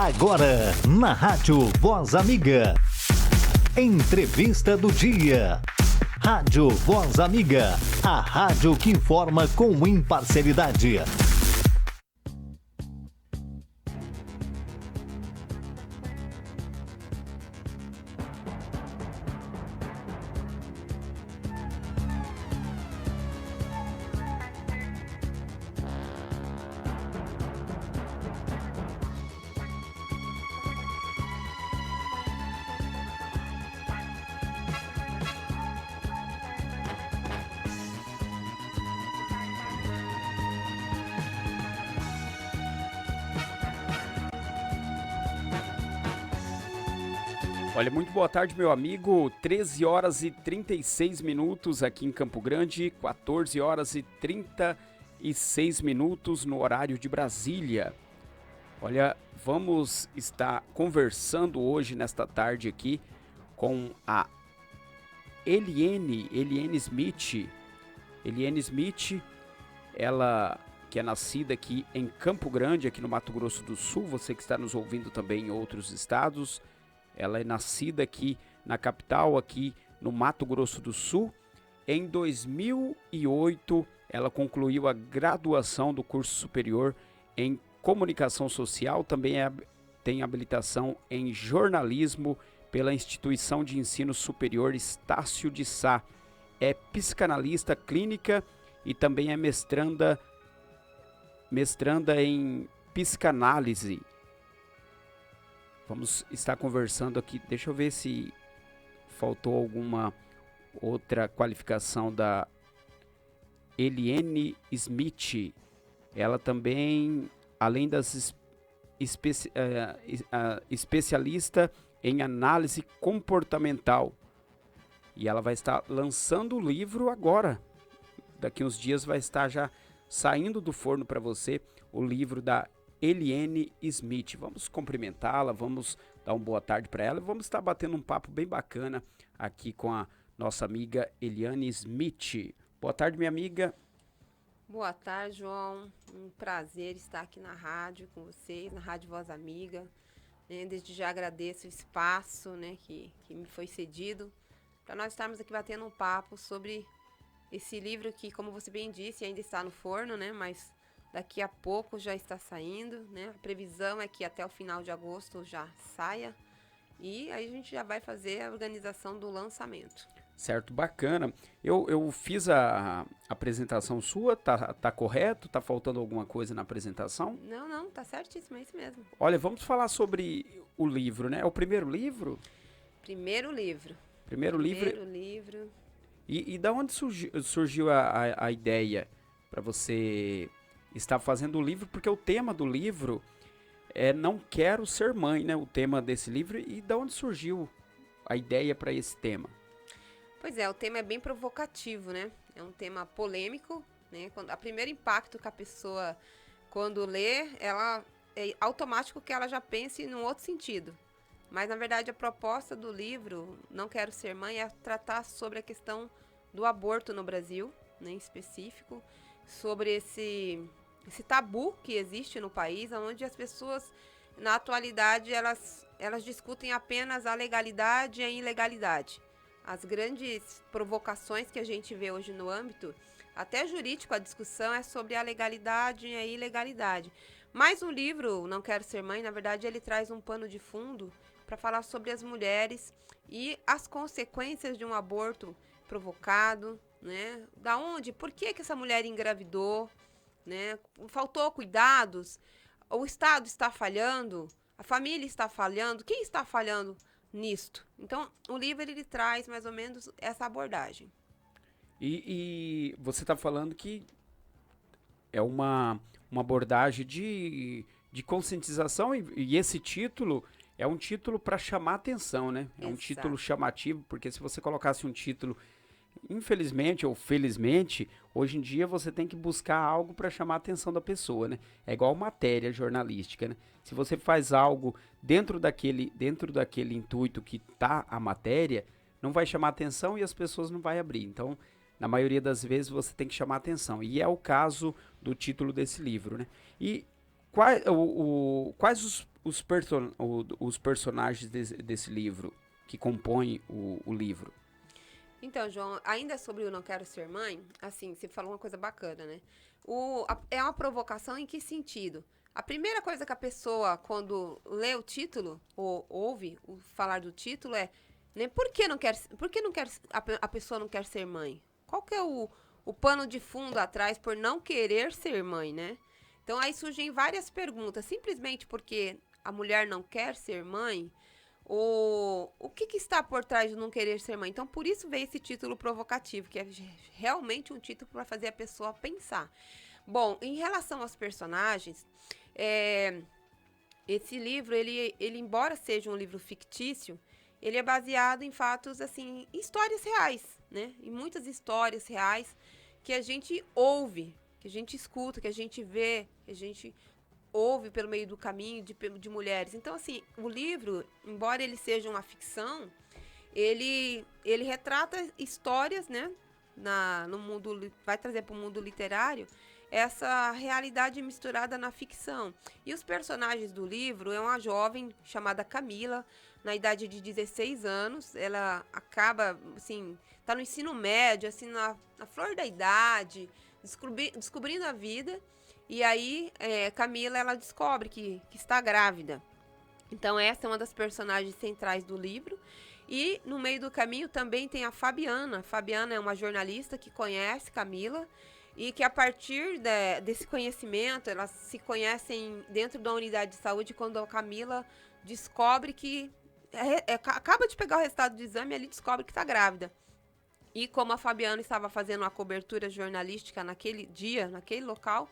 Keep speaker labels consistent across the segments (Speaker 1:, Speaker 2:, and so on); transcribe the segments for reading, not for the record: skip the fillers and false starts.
Speaker 1: Agora, na Rádio Voz Amiga. Entrevista do dia. Rádio Voz Amiga. A rádio que informa com imparcialidade.
Speaker 2: Olha, muito boa tarde, meu amigo. 13 horas e 36 minutos aqui em Campo Grande, 14 horas e 36 minutos no horário de Brasília. Olha, vamos estar conversando hoje, nesta tarde aqui, com a Eliene Smith. Eliene Smith, ela que é nascida aqui em Campo Grande, aqui no Mato Grosso do Sul, você que está nos ouvindo também em outros estados. Ela é nascida aqui na capital, aqui no Mato Grosso do Sul. Em 2008, ela concluiu a graduação do curso superior em comunicação social. Também tem habilitação em jornalismo pela Instituição de Ensino Superior Estácio de Sá. É psicanalista clínica e também é mestranda em psicanálise. Vamos estar conversando aqui, deixa eu ver se faltou alguma outra qualificação da Eliene Smith. Ela também, além das especialista em análise comportamental. E ela vai estar lançando o livro agora. Daqui uns dias vai estar já saindo do forno para você o livro da Eliene Smith. Vamos cumprimentá-la, vamos dar uma boa tarde para ela e vamos estar batendo um papo bem bacana aqui com a nossa amiga Eliene Smith. Boa tarde, minha amiga.
Speaker 3: Boa tarde, João. Um prazer estar aqui na rádio com vocês, na Rádio Voz Amiga. Desde já agradeço o espaço, que me foi cedido para nós estarmos aqui batendo um papo sobre esse livro que, como você bem disse, ainda está no forno, mas daqui a pouco já está saindo, A previsão é que até o final de agosto já saia. E aí a gente já vai fazer a organização do lançamento.
Speaker 2: Certo, bacana. Eu fiz a apresentação sua, tá correto? Tá faltando alguma coisa na apresentação?
Speaker 3: Não, tá certíssimo, é isso mesmo.
Speaker 2: Olha, vamos falar sobre o livro, É o primeiro livro?
Speaker 3: Primeiro livro.
Speaker 2: Primeiro livro. E da onde surgiu a ideia para você está fazendo o livro? Porque o tema do livro é Não Quero Ser Mãe, O tema desse livro. E de onde surgiu a ideia para esse tema?
Speaker 3: Pois é, o tema é bem provocativo, É um tema polêmico, O primeiro impacto que a pessoa, quando lê, ela é automático que ela já pense num outro sentido. Mas, na verdade, a proposta do livro, Não Quero Ser Mãe, é tratar sobre a questão do aborto no Brasil, em específico, sobre esse tabu que existe no país, onde as pessoas, na atualidade, elas discutem apenas a legalidade e a ilegalidade. As grandes provocações que a gente vê hoje no âmbito, até jurídico, a discussão é sobre a legalidade e a ilegalidade. Mas o livro, Não Quero Ser Mãe, na verdade, ele traz um pano de fundo para falar sobre as mulheres e as consequências de um aborto provocado, Da onde? Por que essa mulher engravidou? Faltou cuidados? O Estado está falhando? A família está falhando? Quem está falhando nisto? Então, o livro ele traz mais ou menos essa abordagem.
Speaker 2: E você está falando que é uma abordagem de conscientização e esse título é um título para chamar atenção, É um título chamativo, porque se você colocasse um título, infelizmente ou felizmente, hoje em dia você tem que buscar algo para chamar a atenção da pessoa, É igual matéria jornalística, Se você faz algo dentro daquele intuito que tá a matéria, não vai chamar atenção e as pessoas não vão abrir. Então, na maioria das vezes você tem que chamar atenção. E é o caso do título desse livro, E quais os personagens desse livro, que compõem o livro?
Speaker 3: Então, João, ainda sobre o Não Quero Ser Mãe, assim, você falou uma coisa bacana, né? É uma provocação em que sentido? A primeira coisa que a pessoa, quando lê o título, ou ouve falar do título, é, né, por que a pessoa não quer ser mãe? Qual que é o pano de fundo atrás por não querer ser mãe, né? Então, aí surgem várias perguntas. Simplesmente porque a mulher não quer ser mãe, o que está por trás de não querer ser mãe? Então, por isso veio esse título provocativo, que é realmente um título para fazer a pessoa pensar. Bom, em relação aos personagens, esse livro, ele, embora seja um livro fictício, ele é baseado em fatos, assim, histórias reais, né? Em muitas histórias reais que a gente ouve, que a gente escuta, que a gente vê, que a gente ouve pelo meio do caminho de mulheres. Então, assim, o livro, embora ele seja uma ficção, ele retrata histórias, né? No mundo, vai trazer para o mundo literário essa realidade misturada na ficção. E os personagens do livro é uma jovem chamada Camila, na idade de 16 anos. Ela acaba, assim, tá no ensino médio, assim, na flor da idade, descobrindo a vida. E aí, Camila, ela descobre que está grávida. Então, essa é uma das personagens centrais do livro. E, no meio do caminho, também tem a Fabiana. Fabiana é uma jornalista que conhece Camila e que, a partir desse conhecimento, elas se conhecem dentro da unidade de saúde quando a Camila descobre que... acaba de pegar o resultado do exame e ali descobre que está grávida. E como a Fabiana estava fazendo uma cobertura jornalística naquele dia, naquele local,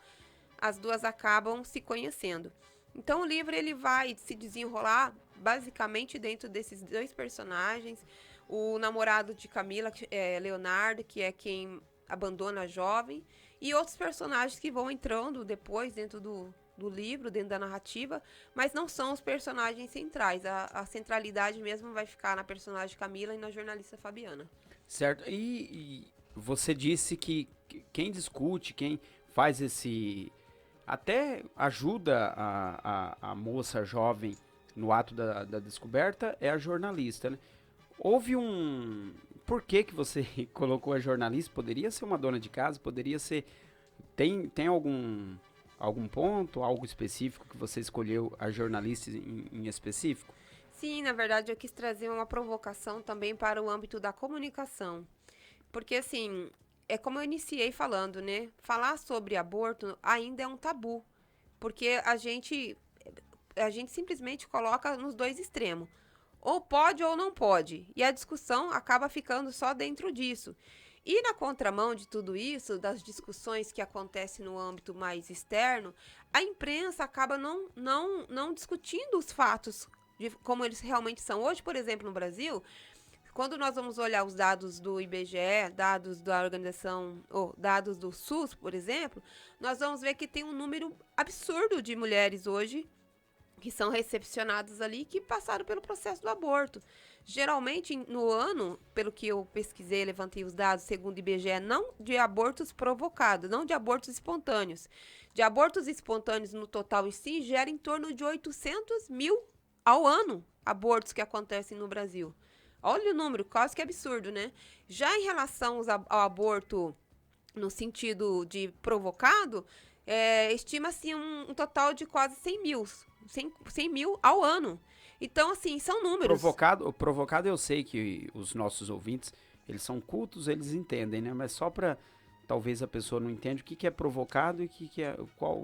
Speaker 3: as duas acabam se conhecendo. Então o livro ele vai se desenrolar basicamente dentro desses dois personagens. O namorado de Camila, Leonardo, que é quem abandona a jovem, e outros personagens que vão entrando depois dentro do livro, dentro da narrativa, mas não são os personagens centrais. A centralidade mesmo vai ficar na personagem Camila e na jornalista Fabiana.
Speaker 2: Certo. E você disse que quem discute, quem faz esse... até ajuda a moça jovem no ato da descoberta é a jornalista, né? Houve um... Por que você colocou a jornalista? Poderia ser uma dona de casa, poderia ser... Tem algum ponto, algo específico que você escolheu a jornalista em específico?
Speaker 3: Sim, na verdade eu quis trazer uma provocação também para o âmbito da comunicação. Porque, assim, é como eu iniciei falando, né? Falar sobre aborto ainda é um tabu. Porque a gente simplesmente coloca nos dois extremos. Ou pode ou não pode. E a discussão acaba ficando só dentro disso. E na contramão de tudo isso, das discussões que acontecem no âmbito mais externo, a imprensa acaba não discutindo os fatos de como eles realmente são. Hoje, por exemplo, no Brasil, quando nós vamos olhar os dados do IBGE, dados da organização, ou dados do SUS, por exemplo, nós vamos ver que tem um número absurdo de mulheres hoje que são recepcionadas ali, que passaram pelo processo do aborto. Geralmente, no ano, pelo que eu pesquisei, levantei os dados, segundo o IBGE, não de abortos provocados, não de abortos espontâneos. De abortos espontâneos, no total em si, gera em torno de 800 mil ao ano abortos que acontecem no Brasil. Olha o número, quase que absurdo, né? Já em relação ao aborto no sentido de provocado, estima-se um total de quase 100 mil ao ano. Então, assim, são números.
Speaker 2: Provocado eu sei que os nossos ouvintes, eles são cultos, eles entendem, né? Mas só para talvez a pessoa não entenda o que é provocado e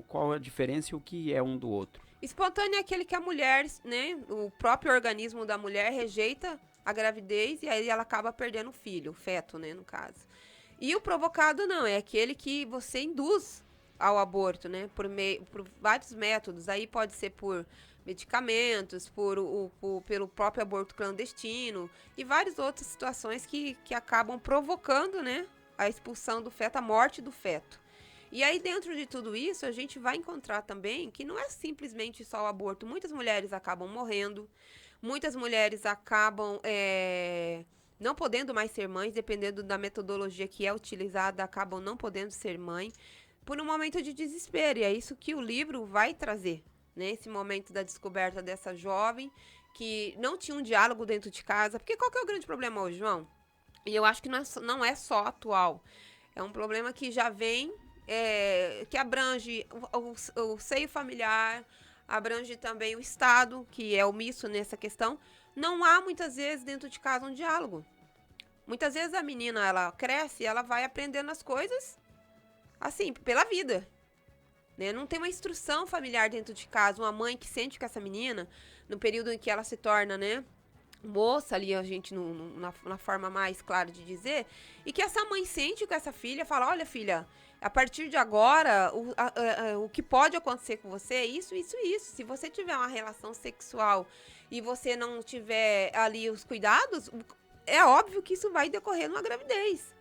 Speaker 2: qual a diferença e o que é um do outro.
Speaker 3: Espontâneo é aquele que a mulher, né, o próprio organismo da mulher rejeita a gravidez e aí ela acaba perdendo o filho, o feto, né, no caso. E o provocado não, é aquele que você induz ao aborto, né, por vários métodos. Aí pode ser por medicamentos, pelo próprio aborto clandestino e várias outras situações que acabam provocando, né, a expulsão do feto, a morte do feto. E aí, dentro de tudo isso, a gente vai encontrar também que não é simplesmente só o aborto. Muitas mulheres acabam morrendo, muitas mulheres acabam não podendo mais ser mães, dependendo da metodologia que é utilizada, acabam não podendo ser mãe, por um momento de desespero. E é isso que o livro vai trazer, né? Esse momento da descoberta dessa jovem que não tinha um diálogo dentro de casa. Porque qual que é o grande problema hoje, João? E eu acho que não é só atual. É um problema que já vem, que abrange o seio familiar, abrange também o Estado, que é omisso nessa questão. Não há, muitas vezes, dentro de casa um diálogo. Muitas vezes a menina, ela cresce, ela vai aprendendo as coisas, assim, pela vida. Né? Não tem uma instrução familiar dentro de casa, uma mãe que sente com essa menina, no período em que ela se torna, né, moça ali, a gente na forma mais clara de dizer, e que essa mãe sente com essa filha, fala, olha filha, a partir de agora, o que pode acontecer com você é isso, isso, isso. Se você tiver uma relação sexual e você não tiver ali os cuidados, é óbvio que isso vai decorrer numa gravidez.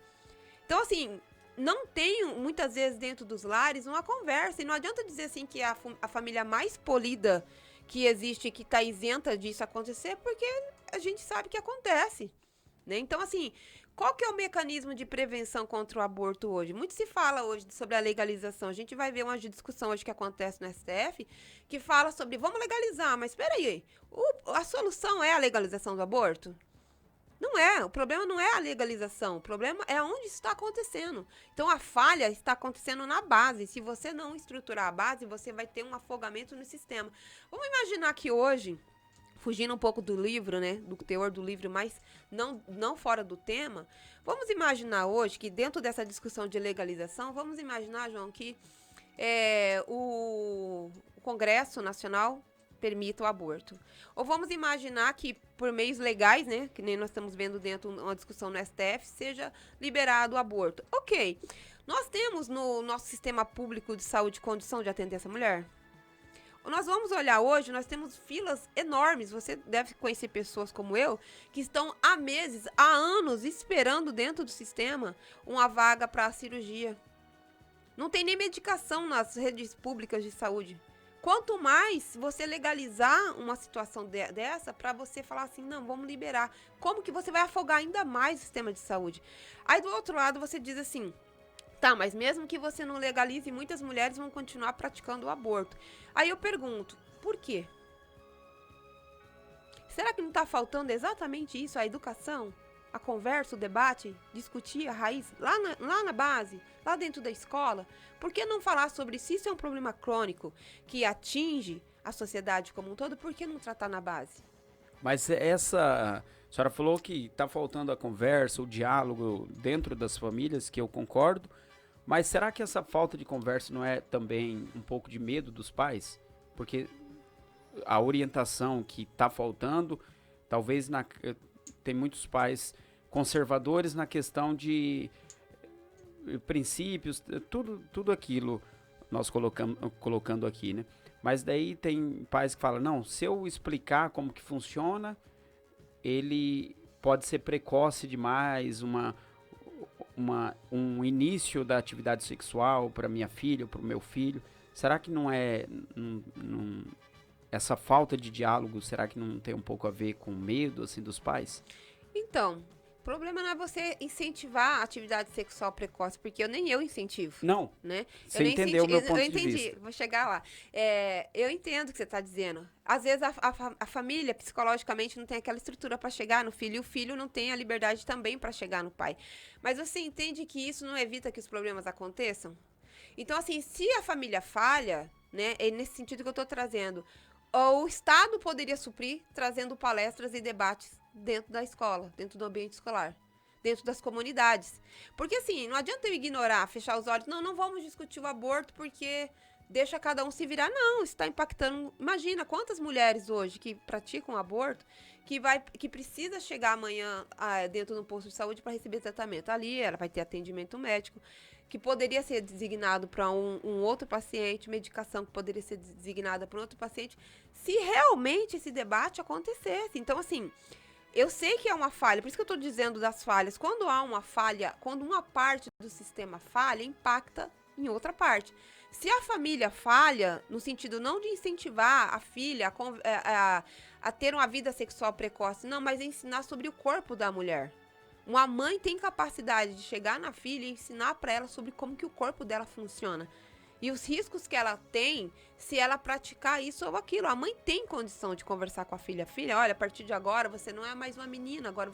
Speaker 3: Então, assim, não tem, muitas vezes, dentro dos lares, uma conversa. E não adianta dizer, assim, que a família mais polida que existe, que está isenta disso acontecer, porque a gente sabe que acontece, né? Então, assim, qual que é o mecanismo de prevenção contra o aborto hoje? Muito se fala hoje sobre a legalização. A gente vai ver uma discussão hoje que acontece no STF, que fala sobre, vamos legalizar, mas espera aí, a solução é a legalização do aborto? Não é, o problema não é a legalização, o problema é onde isso está acontecendo. Então, a falha está acontecendo na base. Se você não estruturar a base, você vai ter um afogamento no sistema. Vamos imaginar que hoje, fugindo um pouco do livro, né, do teor do livro, mas não fora do tema, vamos imaginar hoje que dentro dessa discussão de legalização, vamos imaginar, João, que o Congresso Nacional permita o aborto. Ou vamos imaginar que por meios legais, né, que nem nós estamos vendo dentro de uma discussão no STF, seja liberado o aborto. Ok, nós temos no nosso sistema público de saúde condição de atender essa mulher? Nós vamos olhar hoje, nós temos filas enormes, você deve conhecer pessoas como eu, que estão há meses, há anos, esperando dentro do sistema uma vaga para a cirurgia. Não tem nem medicação nas redes públicas de saúde. Quanto mais você legalizar uma situação dessa, para você falar assim, não, vamos liberar. Como que você vai afogar ainda mais o sistema de saúde? Aí do outro lado você diz assim, tá, mas mesmo que você não legalize, muitas mulheres vão continuar praticando o aborto. Aí eu pergunto, por quê? Será que não está faltando exatamente isso, a educação? A conversa, o debate, discutir a raiz lá na base, lá dentro da escola? Por que não falar sobre se isso é um problema crônico que atinge a sociedade como um todo? Por que não tratar na base?
Speaker 2: Mas a senhora falou que está faltando a conversa, o diálogo dentro das famílias, que eu concordo, mas será que essa falta de conversa não é também um pouco de medo dos pais? Porque a orientação que está faltando, talvez tem muitos pais conservadores na questão de princípios, tudo aquilo nós colocando aqui, né? Mas daí tem pais que falam, não, se eu explicar como que funciona, ele pode ser precoce demais, um início da atividade sexual para minha filha, para o meu filho. Será que não é... essa falta de diálogo, será que não tem um pouco a ver com medo, assim, dos pais?
Speaker 3: Então, o problema não é você incentivar a atividade sexual precoce, porque nem eu incentivo.
Speaker 2: Não,
Speaker 3: né?
Speaker 2: Você entendeu o meu ponto de vista.
Speaker 3: Eu entendi, vou chegar lá. Eu entendo o que você está dizendo. Às vezes a família, psicologicamente, não tem aquela estrutura para chegar no filho, e o filho não tem a liberdade também para chegar no pai. Mas você entende que isso não evita que os problemas aconteçam? Então, assim, se a família falha, né, é nesse sentido que eu estou trazendo, o Estado poderia suprir trazendo palestras e debates dentro da escola, dentro do ambiente escolar, dentro das comunidades. Porque assim, não adianta eu ignorar, fechar os olhos, não vamos discutir o aborto porque deixa cada um se virar. Não, isso está impactando. Imagina quantas mulheres hoje que praticam aborto, que precisa chegar amanhã dentro do posto de saúde para receber tratamento. Ali ela vai ter atendimento médico, que poderia ser designado para um outro paciente, medicação que poderia ser designada para um outro paciente, se realmente esse debate acontecesse. Então, assim, eu sei que é uma falha, por isso que eu estou dizendo das falhas. Quando há uma falha, quando uma parte do sistema falha, impacta em outra parte. Se a família falha, no sentido não de incentivar a filha a ter uma vida sexual precoce, não, mas ensinar sobre o corpo da mulher. Uma mãe tem capacidade de chegar na filha e ensinar para ela sobre como que o corpo dela funciona. E os riscos que ela tem se ela praticar isso ou aquilo. A mãe tem condição de conversar com a filha. Filha, olha, a partir de agora você não é mais uma menina, agora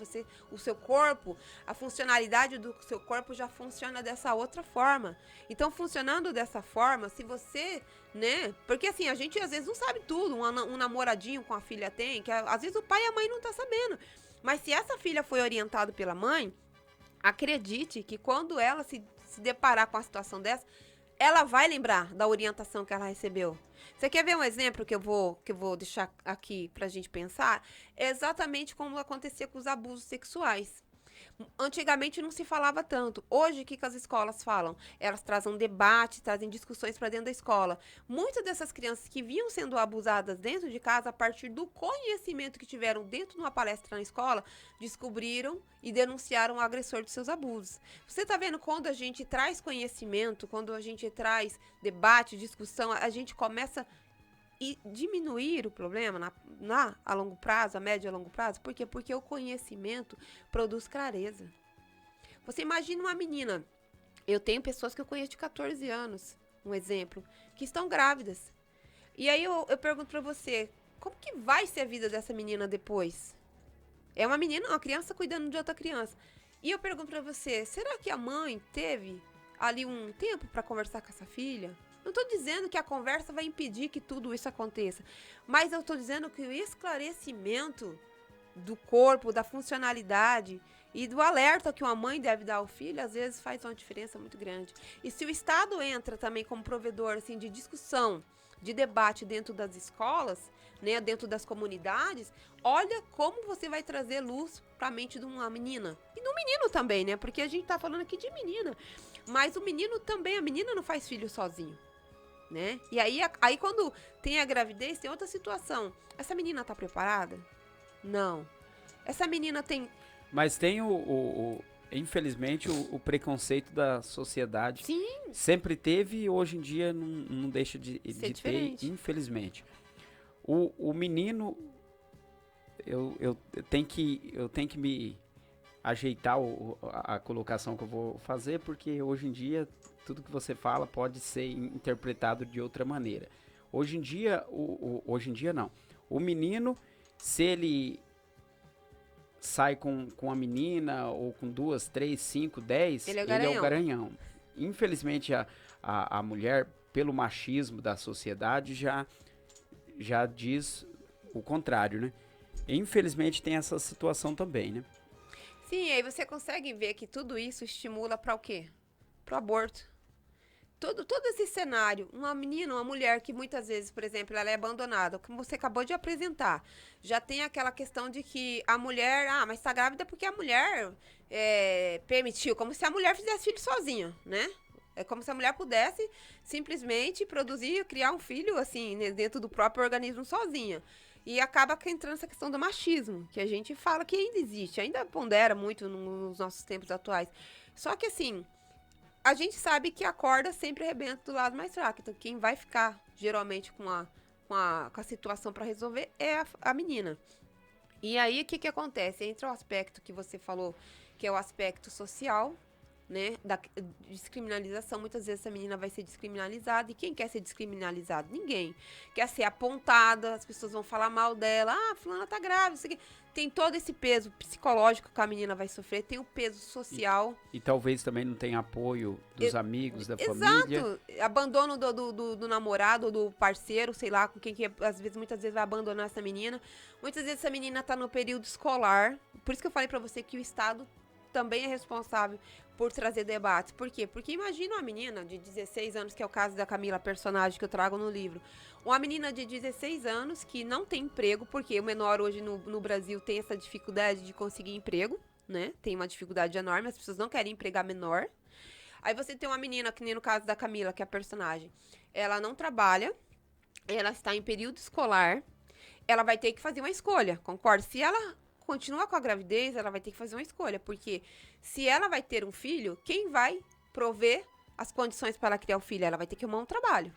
Speaker 3: o seu corpo, a funcionalidade do seu corpo já funciona dessa outra forma. Então, funcionando dessa forma, se você, né? Porque assim, a gente às vezes não sabe tudo. Um namoradinho com a filha tem, que às vezes o pai e a mãe não tá sabendo. Mas se essa filha foi orientada pela mãe, acredite que quando ela se deparar com a situação dessa, ela vai lembrar da orientação que ela recebeu. Você quer ver um exemplo que eu vou deixar aqui pra gente pensar? É exatamente como acontecia com os abusos sexuais. Antigamente não se falava tanto. Hoje, o que as escolas falam? Elas trazem debate, trazem discussões para dentro da escola. Muitas dessas crianças que vinham sendo abusadas dentro de casa, a partir do conhecimento que tiveram dentro de uma palestra na escola, descobriram e denunciaram o agressor de seus abusos. Você está vendo, quando a gente traz conhecimento, quando a gente traz debate, discussão, a gente começa e diminuir o problema a longo prazo, a médio e a longo prazo. Por quê? Porque o conhecimento produz clareza. Você imagina uma menina, eu tenho pessoas que eu conheço de 14 anos, um exemplo, que estão grávidas. E aí eu pergunto pra você, como que vai ser a vida dessa menina depois? É uma menina, uma criança cuidando de outra criança. E eu pergunto pra você, será que a mãe teve ali um tempo pra conversar com essa filha? Não estou dizendo que a conversa vai impedir que tudo isso aconteça, mas eu estou dizendo que o esclarecimento do corpo, da funcionalidade e do alerta que uma mãe deve dar ao filho, às vezes faz uma diferença muito grande. E se o Estado entra também como provedor assim, de discussão, de debate dentro das escolas, né, dentro das comunidades, olha como você vai trazer luz para a mente de uma menina. E do menino também, né? Porque a gente está falando aqui de menina. Mas o menino também, a menina não faz filho sozinho. Né? E aí quando tem a gravidez, tem outra situação. Essa menina tá preparada? Não. Essa menina tem...
Speaker 2: Mas tem infelizmente, o preconceito da sociedade.
Speaker 3: Sim.
Speaker 2: Sempre teve e hoje em dia não deixa de ter, infelizmente. O menino, eu tenho que me ajeitar a colocação que eu vou fazer, porque hoje em dia tudo que você fala pode ser interpretado de outra maneira. Hoje em dia, hoje em dia não. O menino, se ele sai com a menina, ou com 2, 3, 5, 10, ele é o garanhão. Infelizmente, a mulher, pelo machismo da sociedade, já diz o contrário, né? Infelizmente, tem essa situação também, né?
Speaker 3: Sim, aí você consegue ver que tudo isso estimula para o quê? Para o aborto. Todo esse cenário, uma menina, uma mulher que muitas vezes, por exemplo, ela é abandonada, como você acabou de apresentar, já tem aquela questão de que a mulher, mas está grávida porque a mulher permitiu, como se a mulher fizesse filho sozinha, né? É como se a mulher pudesse simplesmente produzir, criar um filho, assim, dentro do próprio organismo sozinha. E acaba entrando essa questão do machismo, que a gente fala que ainda existe, ainda pondera muito nos nossos tempos atuais. Só que, assim, a gente sabe que a corda sempre arrebenta do lado mais fraco. Então, quem vai ficar, geralmente, com a situação para resolver é a menina. E aí, o que acontece? Entra o aspecto que você falou, que é o aspecto social, né, da descriminalização. Muitas vezes essa menina vai ser descriminalizada. E quem quer ser descriminalizado? Ninguém. Quer ser apontada, as pessoas vão falar mal dela. Fulana tá grávida, isso aqui. Tem todo esse peso psicológico que a menina vai sofrer, tem o peso social.
Speaker 2: E talvez também não tenha apoio dos amigos, da família.
Speaker 3: Exato. Abandono do namorado, do parceiro, sei lá, com quem que muitas vezes vai abandonar essa menina. Muitas vezes essa menina tá no período escolar. Por isso que eu falei pra você que o Estado também é responsável por trazer debates. Por quê? Porque imagina uma menina de 16 anos, que é o caso da Camila, personagem que eu trago no livro. Uma menina de 16 anos que não tem emprego, porque o menor hoje no Brasil tem essa dificuldade de conseguir emprego, né? Tem uma dificuldade enorme, as pessoas não querem empregar menor. Aí você tem uma menina, que nem no caso da Camila, que é a personagem. Ela não trabalha, ela está em período escolar, ela vai ter que fazer uma escolha, concorda? Se ela continuar com a gravidez, ela vai ter que fazer uma escolha, porque se ela vai ter um filho, quem vai prover as condições para ela criar o filho? Ela vai ter que arrumar um trabalho.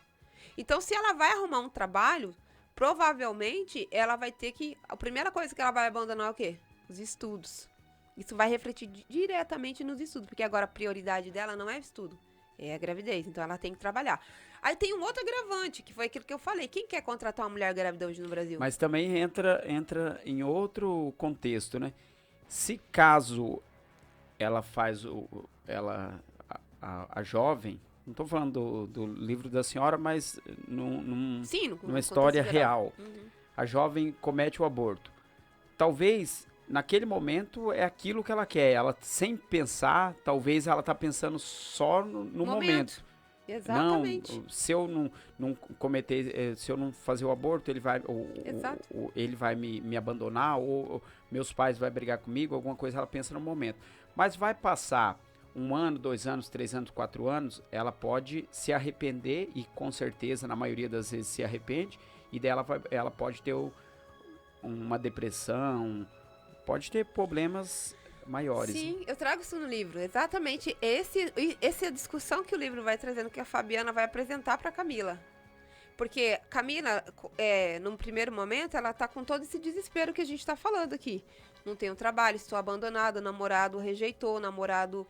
Speaker 3: Então, se ela vai arrumar um trabalho, provavelmente ela vai ter que... A primeira coisa que ela vai abandonar é o quê? Os estudos. Isso vai refletir diretamente nos estudos, porque agora a prioridade dela não é estudo, É a gravidez, então ela tem que trabalhar. Aí tem um outro agravante, que foi aquilo que eu falei. Quem quer contratar uma mulher grávida hoje no Brasil?
Speaker 2: Mas também entra em outro contexto, né? Se caso ela faz a jovem, não estou falando do livro da senhora, mas
Speaker 3: Sim,
Speaker 2: numa história real.
Speaker 3: Uhum.
Speaker 2: A jovem comete o aborto. Talvez, naquele momento, é aquilo que ela quer. Ela, sem pensar, talvez ela está pensando só no momento.
Speaker 3: Exatamente.
Speaker 2: Não, se eu não cometer, se eu não fazer o aborto, ele vai, ele vai me abandonar, ou meus pais vão brigar comigo, alguma coisa, ela pensa no momento. Mas vai passar 1 ano, 2 anos, 3 anos, 4 anos, ela pode se arrepender, e com certeza, na maioria das vezes, se arrepende, e daí ela pode ter uma depressão, pode ter problemas maiores.
Speaker 3: Sim, eu trago isso no livro. Exatamente essa discussão que o livro vai trazendo, que a Fabiana vai apresentar para Camila. Porque Camila, num primeiro momento, ela tá com todo esse desespero que a gente tá falando aqui. Não tenho trabalho, estou abandonada, o namorado rejeitou, o namorado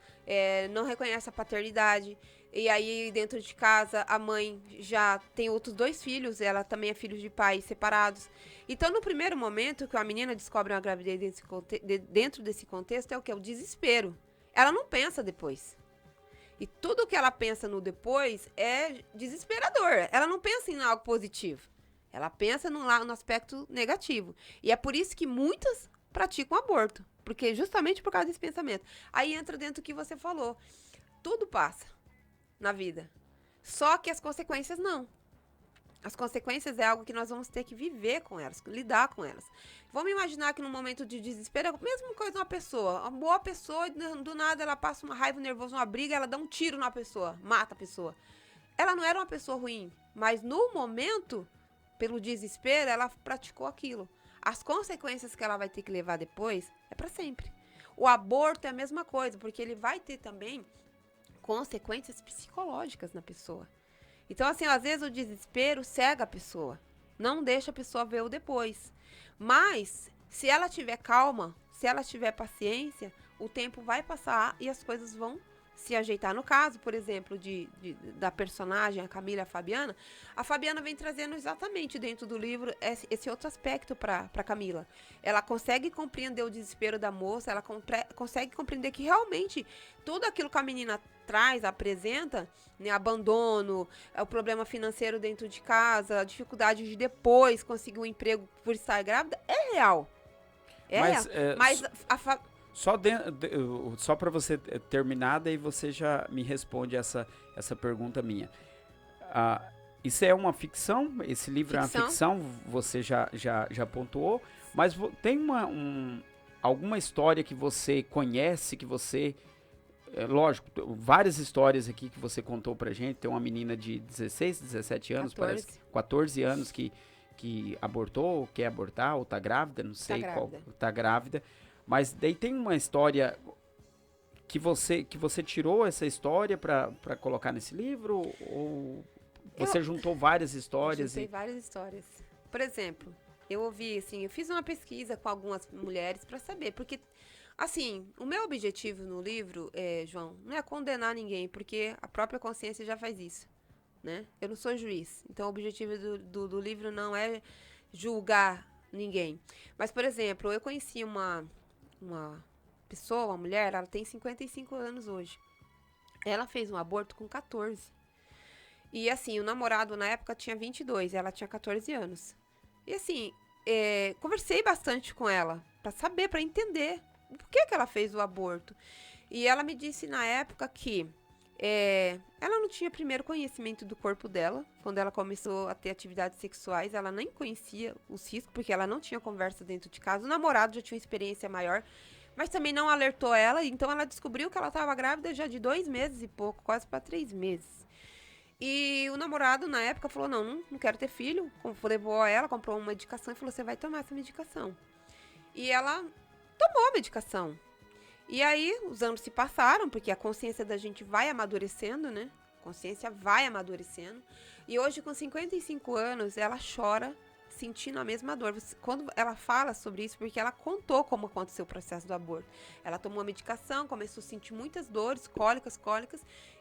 Speaker 3: não reconhece a paternidade. E aí, dentro de casa, a mãe já tem outros 2 filhos, ela também é filho de pais separados. Então, no primeiro momento que a menina descobre uma gravidez dentro desse contexto, é o que? É o desespero. Ela não pensa depois. E tudo que ela pensa no depois é desesperador. Ela não pensa em algo positivo. Ela pensa no aspecto negativo. E é por isso que muitas praticam aborto. Porque justamente por causa desse pensamento. Aí entra dentro do que você falou. Tudo passa na vida. Só que as consequências não. As consequências é algo que nós vamos ter que viver com elas, lidar com elas. Vamos imaginar que no momento de desespero, a mesma coisa uma pessoa. Uma boa pessoa, do nada ela passa uma raiva, um nervoso, uma briga, ela dá um tiro na pessoa, mata a pessoa. Ela não era uma pessoa ruim, mas no momento, pelo desespero, ela praticou aquilo. As consequências que ela vai ter que levar depois é para sempre. O aborto é a mesma coisa, porque ele vai ter também consequências psicológicas na pessoa. Então, assim, às vezes o desespero cega a pessoa. Não deixa a pessoa ver o depois. Mas, se ela tiver calma, se ela tiver paciência, o tempo vai passar e as coisas vão se ajeitar. No caso, por exemplo, da personagem, a Camila e a Fabiana vem trazendo exatamente dentro do livro esse outro aspecto para Camila. Ela consegue compreender o desespero da moça, ela consegue compreender que realmente tudo aquilo que a menina traz, apresenta, né, abandono, o problema financeiro dentro de casa, a dificuldade de depois conseguir um emprego por estar grávida, é real. Mas
Speaker 2: só para você terminar, daí você já me responde essa pergunta minha. Isso é uma ficção? Esse livro é uma ficção? Você já pontuou? Mas tem alguma história que você conhece, que você... lógico, várias histórias aqui que você contou pra gente. Tem uma menina de 16, 17 anos, 14. Parece, 14 anos que abortou, ou quer abortar, ou tá grávida, não sei qual. Tá grávida. Mas daí tem uma história que você tirou essa história pra colocar nesse livro? Ou você juntou várias histórias?
Speaker 3: Juntei várias histórias. Por exemplo, eu ouvi, assim, eu fiz uma pesquisa com algumas mulheres pra saber, porque... Assim, o meu objetivo no livro, João, não é condenar ninguém, porque a própria consciência já faz isso, né? Eu não sou juiz, então o objetivo do livro não é julgar ninguém. Mas, por exemplo, eu conheci uma pessoa, uma mulher, ela tem 55 anos hoje. Ela fez um aborto com 14. E, assim, o namorado na época tinha 22, ela tinha 14 anos. E, assim, conversei bastante com ela, pra saber, pra entender por que ela fez o aborto. E ela me disse na época que ela não tinha primeiro conhecimento do corpo dela. Quando ela começou a ter atividades sexuais, ela nem conhecia os riscos, porque ela não tinha conversa dentro de casa. O namorado já tinha uma experiência maior, mas também não alertou ela. Então ela descobriu que ela estava grávida já de 2 meses e pouco, quase para 3 meses. E o namorado na época falou, não quero ter filho. Levou ela, comprou uma medicação e falou, você vai tomar essa medicação. E ela tomou a medicação. E aí, os anos se passaram, porque a consciência da gente vai amadurecendo, né? A consciência vai amadurecendo. E hoje, com 55 anos, ela chora sentindo a mesma dor. Quando ela fala sobre isso, porque ela contou como aconteceu o processo do aborto. Ela tomou a medicação, começou a sentir muitas dores, cólicas,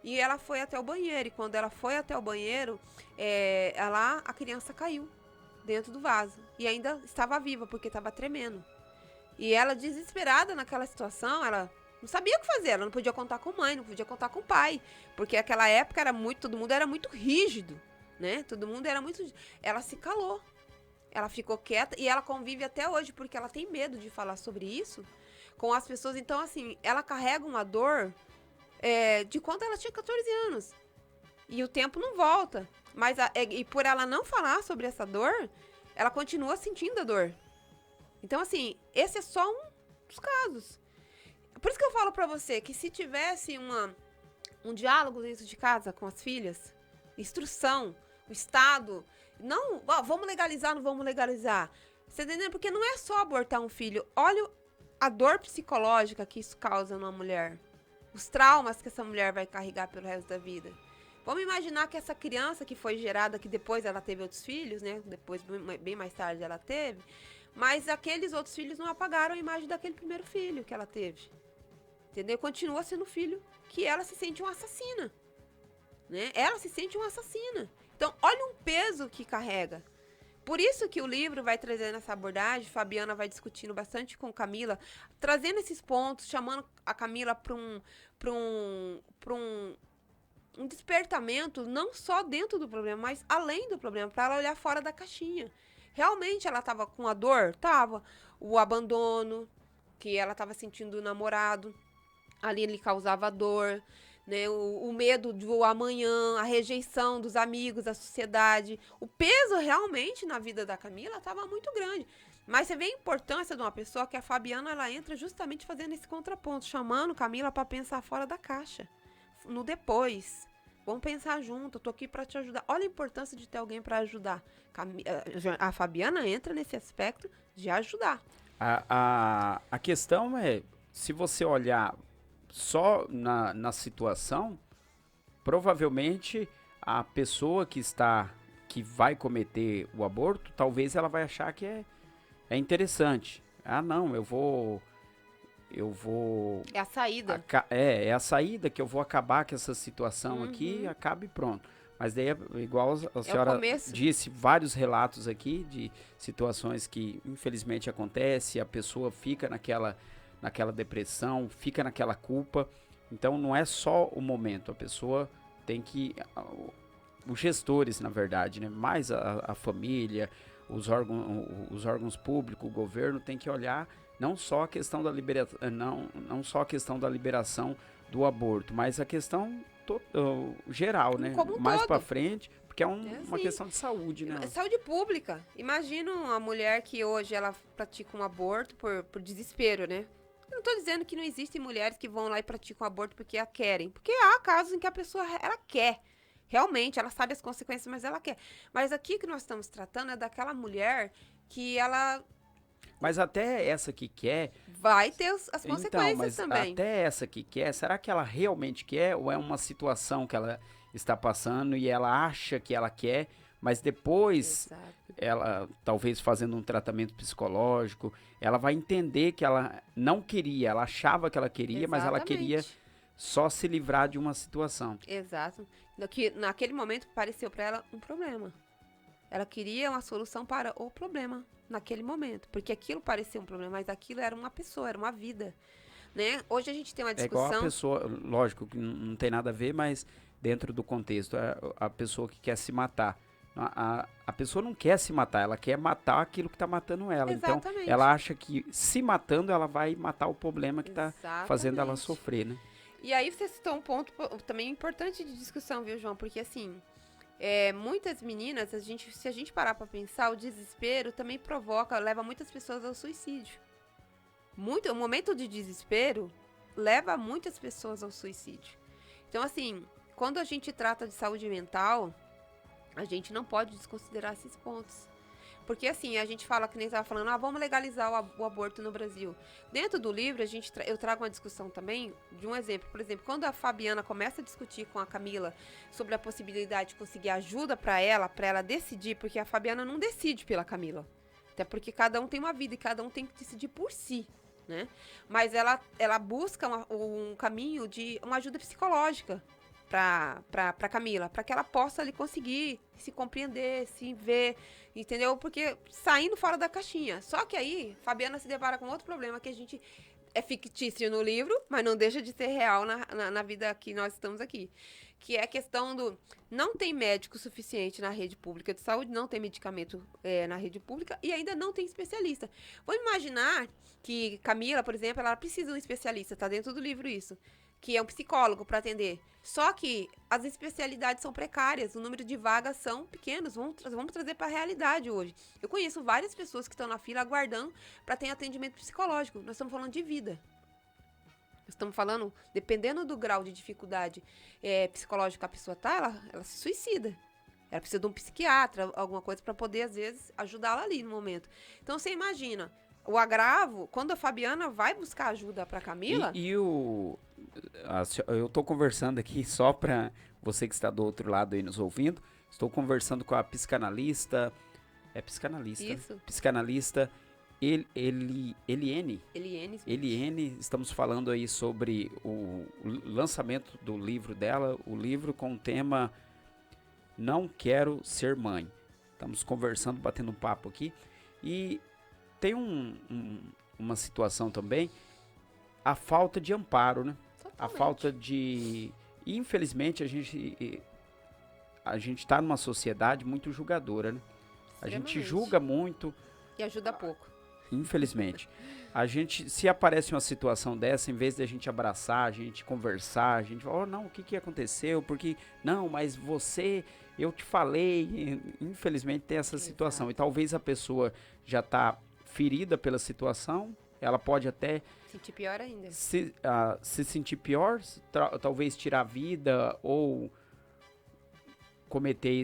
Speaker 3: e ela foi até o banheiro. E quando ela foi até o banheiro, a criança caiu dentro do vaso. E ainda estava viva, porque estava tremendo. E ela, desesperada naquela situação, ela não sabia o que fazer. Ela não podia contar com mãe, não podia contar com o pai. Porque naquela época todo mundo era muito rígido, né? Todo mundo era muito... Ela se calou. Ela ficou quieta e ela convive até hoje, porque ela tem medo de falar sobre isso com as pessoas. Então, assim, ela carrega uma dor de quando ela tinha 14 anos. E o tempo não volta. Mas e por ela não falar sobre essa dor, ela continua sentindo a dor. Então, assim, esse é só um dos casos. Por isso que eu falo pra você que se tivesse um diálogo dentro de casa com as filhas, instrução, o Estado, não, vamos legalizar, não vamos legalizar. Você tá entendendo? Porque não é só abortar um filho. Olha a dor psicológica que isso causa numa mulher. Os traumas que essa mulher vai carregar pelo resto da vida. Vamos imaginar que essa criança que foi gerada, que depois ela teve outros filhos, né? Depois, bem mais tarde, ela teve. Mas aqueles outros filhos não apagaram a imagem daquele primeiro filho que ela teve. Entendeu? Continua sendo filho que ela se sente uma assassina. Né? Ela se sente uma assassina. Então, olha um peso que carrega. Por isso que o livro vai trazendo essa abordagem, Fabiana vai discutindo bastante com Camila, trazendo esses pontos, chamando a Camila para um despertamento, não só dentro do problema, mas além do problema, para ela olhar fora da caixinha. Realmente ela estava com a dor? Tava. O abandono, que ela estava sentindo do namorado, ali ele causava dor, né? O medo do amanhã, a rejeição dos amigos, da sociedade. O peso realmente na vida da Camila estava muito grande. Mas você vê a importância de uma pessoa que a Fabiana, ela entra justamente fazendo esse contraponto, chamando Camila para pensar fora da caixa. No depois. Vamos pensar junto, eu tô aqui para te ajudar. Olha a importância de ter alguém para ajudar. A Fabiana entra nesse aspecto de ajudar.
Speaker 2: A questão é, se você olhar só na situação, provavelmente a pessoa que vai cometer o aborto, talvez ela vai achar que é interessante. Ah, não, eu vou...
Speaker 3: É a saída.
Speaker 2: É a saída que eu vou acabar com essa situação aqui, acaba e pronto. Mas daí, igual a senhora disse, vários relatos aqui de situações que infelizmente acontecem, a pessoa fica naquela depressão, fica naquela culpa. Então não é só o momento, a pessoa tem que... Os gestores, na verdade, né? Mais a família, os órgãos públicos, o governo tem que olhar não só a questão da não só a questão da liberação do aborto, mas a questão geral, né?
Speaker 3: Como
Speaker 2: mais para frente, porque uma questão de saúde, né?
Speaker 3: Saúde pública. Imagina uma mulher que hoje ela pratica um aborto por desespero, né? Eu não tô dizendo que não existem mulheres que vão lá e praticam aborto porque a querem, porque há casos em que a pessoa ela quer. Realmente, ela sabe as consequências, mas ela quer. Mas aqui que nós estamos tratando é daquela mulher que ela...
Speaker 2: Mas até essa que quer...
Speaker 3: Vai ter as consequências
Speaker 2: mas
Speaker 3: também.
Speaker 2: Até essa que quer, será que ela realmente quer? Ou é uma situação que ela está passando e ela acha que ela quer, mas depois, ela talvez fazendo um tratamento psicológico, ela vai entender que ela não queria, ela achava que ela queria, mas ela queria só se livrar de uma situação.
Speaker 3: Exato. Naquele momento pareceu para ela um problema. Ela queria uma solução para o problema naquele momento, porque aquilo parecia um problema, mas aquilo era uma pessoa, era uma vida, né? Hoje a gente tem uma discussão...
Speaker 2: É igual a pessoa, lógico que não tem nada a ver, mas dentro do contexto, a pessoa que quer se matar. A pessoa não quer se matar, ela quer matar aquilo que está matando ela.
Speaker 3: Exatamente.
Speaker 2: Então, ela acha que se matando, ela vai matar o problema que está fazendo ela sofrer, né?
Speaker 3: E aí você citou um ponto também importante de discussão, viu, João? Porque assim... muitas meninas, se a gente parar para pensar, o desespero também leva muitas pessoas ao suicídio. O momento de desespero leva muitas pessoas ao suicídio. Então, assim, quando a gente trata de saúde mental, a gente não pode desconsiderar esses pontos. Porque assim, a gente fala, que nem estava falando, vamos legalizar o aborto no Brasil. Dentro do livro, eu trago uma discussão também de um exemplo. Por exemplo, quando a Fabiana começa a discutir com a Camila sobre a possibilidade de conseguir ajuda para ela decidir, porque a Fabiana não decide pela Camila. Até porque cada um tem uma vida e cada um tem que decidir por si, né? Mas ela busca um caminho de uma ajuda psicológica para Camila, para que ela possa ali conseguir se compreender, se ver, entendeu? Porque saindo fora da caixinha. Só que aí, Fabiana se depara com outro problema, que a gente é fictício no livro, mas não deixa de ser real na vida que nós estamos aqui. Que é a questão do... Não tem médico suficiente na rede pública de saúde, não tem medicamento na rede pública e ainda não tem especialista. Vamos imaginar que Camila, por exemplo, ela precisa de um especialista, tá dentro do livro isso, que é um psicólogo para atender. Só que as especialidades são precárias, o número de vagas são pequenos. Vamos trazer para a realidade hoje. Eu conheço várias pessoas que estão na fila aguardando para ter atendimento psicológico. Nós estamos falando de vida. Nós estamos falando, dependendo do grau de dificuldade psicológica que a pessoa está, ela se suicida. Ela precisa de um psiquiatra, alguma coisa para poder, às vezes, ajudá-la ali no momento. Então, você imagina, o agravo, quando a Fabiana vai buscar ajuda para Camila...
Speaker 2: Eu estou conversando aqui só para você que está do outro lado aí nos ouvindo. Estou conversando com a psicanalista. É psicanalista?
Speaker 3: Isso.
Speaker 2: Psicanalista Eliene.
Speaker 3: Eliene.
Speaker 2: Estamos falando aí sobre o lançamento do livro dela. O livro com o tema Não Quero Ser Mãe. Estamos conversando, batendo um papo aqui. E tem uma situação também. A falta de amparo, né? A falta de... Infelizmente, a gente está numa sociedade muito julgadora, né? A gente julga muito.
Speaker 3: E ajuda pouco.
Speaker 2: Infelizmente. Se aparece uma situação dessa, em vez de a gente abraçar, a gente conversar, a gente fala, não, o que aconteceu? Porque, não, mas eu te falei. Infelizmente tem essa situação. E talvez a pessoa já está ferida pela situação, ela pode até...
Speaker 3: Sentir pior ainda.
Speaker 2: Se sentir pior, talvez tirar a vida ou cometer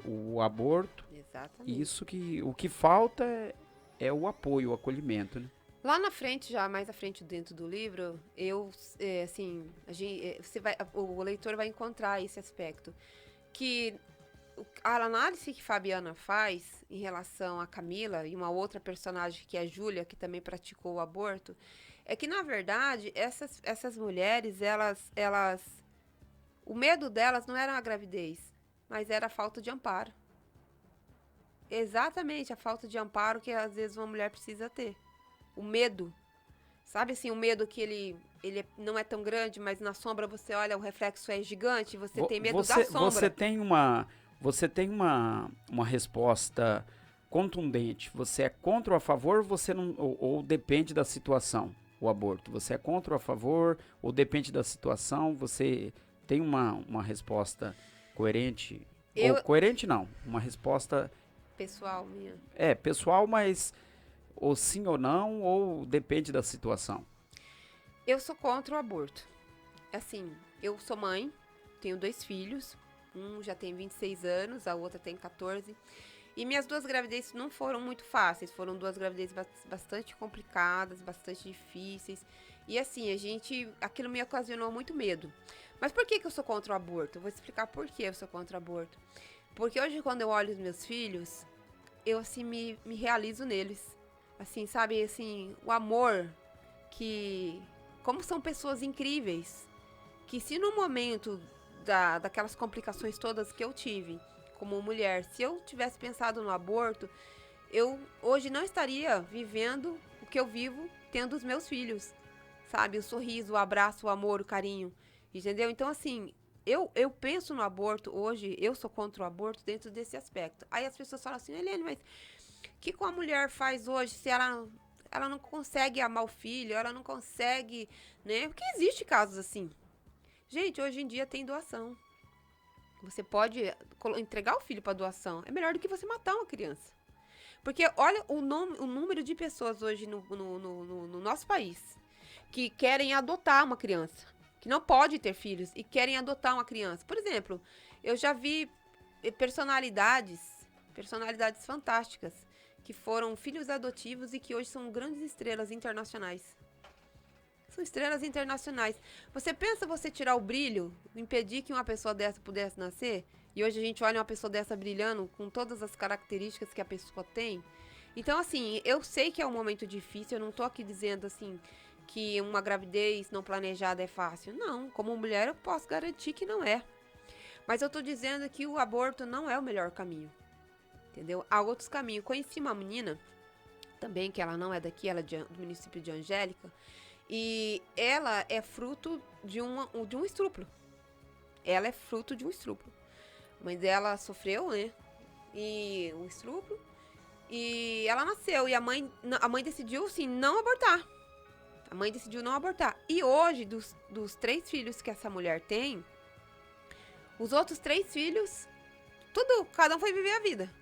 Speaker 2: o aborto.
Speaker 3: Exatamente.
Speaker 2: Isso o que falta é o apoio, o acolhimento, né?
Speaker 3: Lá na frente, já mais à frente dentro do livro, o leitor vai encontrar esse aspecto. Que a análise que Fabiana faz em relação a Camila e uma outra personagem que é a Júlia, que também praticou o aborto, é que, na verdade, essas mulheres, o medo delas não era a gravidez, mas era a falta de amparo. Exatamente, a falta de amparo que, às vezes, uma mulher precisa ter. O medo. Sabe, assim, o medo que ele não é tão grande, mas na sombra você olha, o reflexo é gigante, você tem medo da sombra.
Speaker 2: Você tem uma resposta contundente. Você é contra ou a favor, você não, ou depende da situação, o aborto. Você é contra ou a favor, ou depende da situação, você tem uma resposta coerente? Ou coerente não, uma resposta...
Speaker 3: Pessoal minha.
Speaker 2: Pessoal, mas ou sim ou não, ou depende da situação?
Speaker 3: Eu sou contra o aborto. Assim, eu sou mãe, tenho 2 filhos, um já tem 26 anos, a outra tem 14. E minhas 2 gravidezes não foram muito fáceis, foram 2 gravidezes bastante complicadas, bastante difíceis. E assim, aquilo me ocasionou muito medo. Mas por que eu sou contra o aborto? Eu vou explicar por que eu sou contra o aborto. Porque hoje, quando eu olho os meus filhos, eu, assim, me realizo neles. Assim, sabe, assim, o amor que... Como são pessoas incríveis. Que se no momento daquelas complicações todas que eu tive como mulher, se eu tivesse pensado no aborto, eu hoje não estaria vivendo o que eu vivo tendo os meus filhos. Sabe, o sorriso, o abraço, o amor, o carinho. Entendeu? Então, assim... Eu penso no aborto hoje, eu sou contra o aborto dentro desse aspecto. Aí as pessoas falam assim, Eliane, mas o que a mulher faz hoje se ela não consegue amar o filho, ela não consegue, né? Porque existe casos assim. Gente, hoje em dia tem doação. Você pode entregar o filho para doação. É melhor do que você matar uma criança. Porque olha o número de pessoas hoje no nosso país que querem adotar uma criança. Que não pode ter filhos e querem adotar uma criança. Por exemplo, eu já vi personalidades fantásticas que foram filhos adotivos e que hoje são grandes estrelas internacionais. São estrelas internacionais. Você pensa você tirar o brilho, impedir que uma pessoa dessa pudesse nascer? E hoje a gente olha uma pessoa dessa brilhando com todas as características que a pessoa tem. Então, assim, eu sei que é um momento difícil, eu não tô aqui dizendo, assim, que uma gravidez não planejada é fácil. Não, como mulher eu posso garantir que não é. Mas eu tô dizendo que o aborto não é o melhor caminho. Entendeu? Há outros caminhos. Conheci uma menina, também, que ela não é daqui, ela é do município de Angélica, e ela é fruto de um estupro. Ela é fruto de um estupro. A mãe dela sofreu, né? E um estupro. E ela nasceu. E a mãe decidiu, assim, não abortar. A mãe decidiu não abortar. E hoje, dos 3 filhos que essa mulher tem, os outros 3 filhos, cada um foi viver a vida.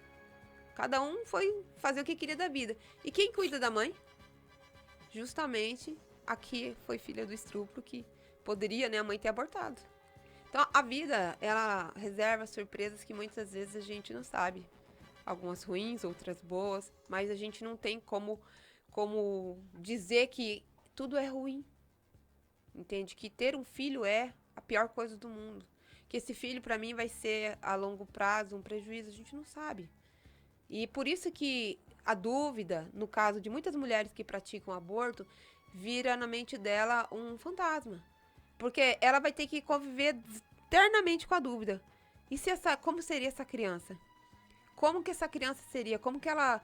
Speaker 3: Cada um foi fazer o que queria da vida. E quem cuida da mãe? Justamente a que foi filha do estupro, que poderia, né, a mãe ter abortado. Então, a vida, ela reserva surpresas que muitas vezes a gente não sabe. Algumas ruins, outras boas, mas a gente não tem como dizer que tudo é ruim. Entende? Que ter um filho é a pior coisa do mundo. Que esse filho, para mim, vai ser a longo prazo um prejuízo, a gente não sabe. E por isso que a dúvida, no caso de muitas mulheres que praticam aborto, vira na mente dela um fantasma. Porque ela vai ter que conviver eternamente com a dúvida. E como seria essa criança? Como que essa criança seria? Como que ela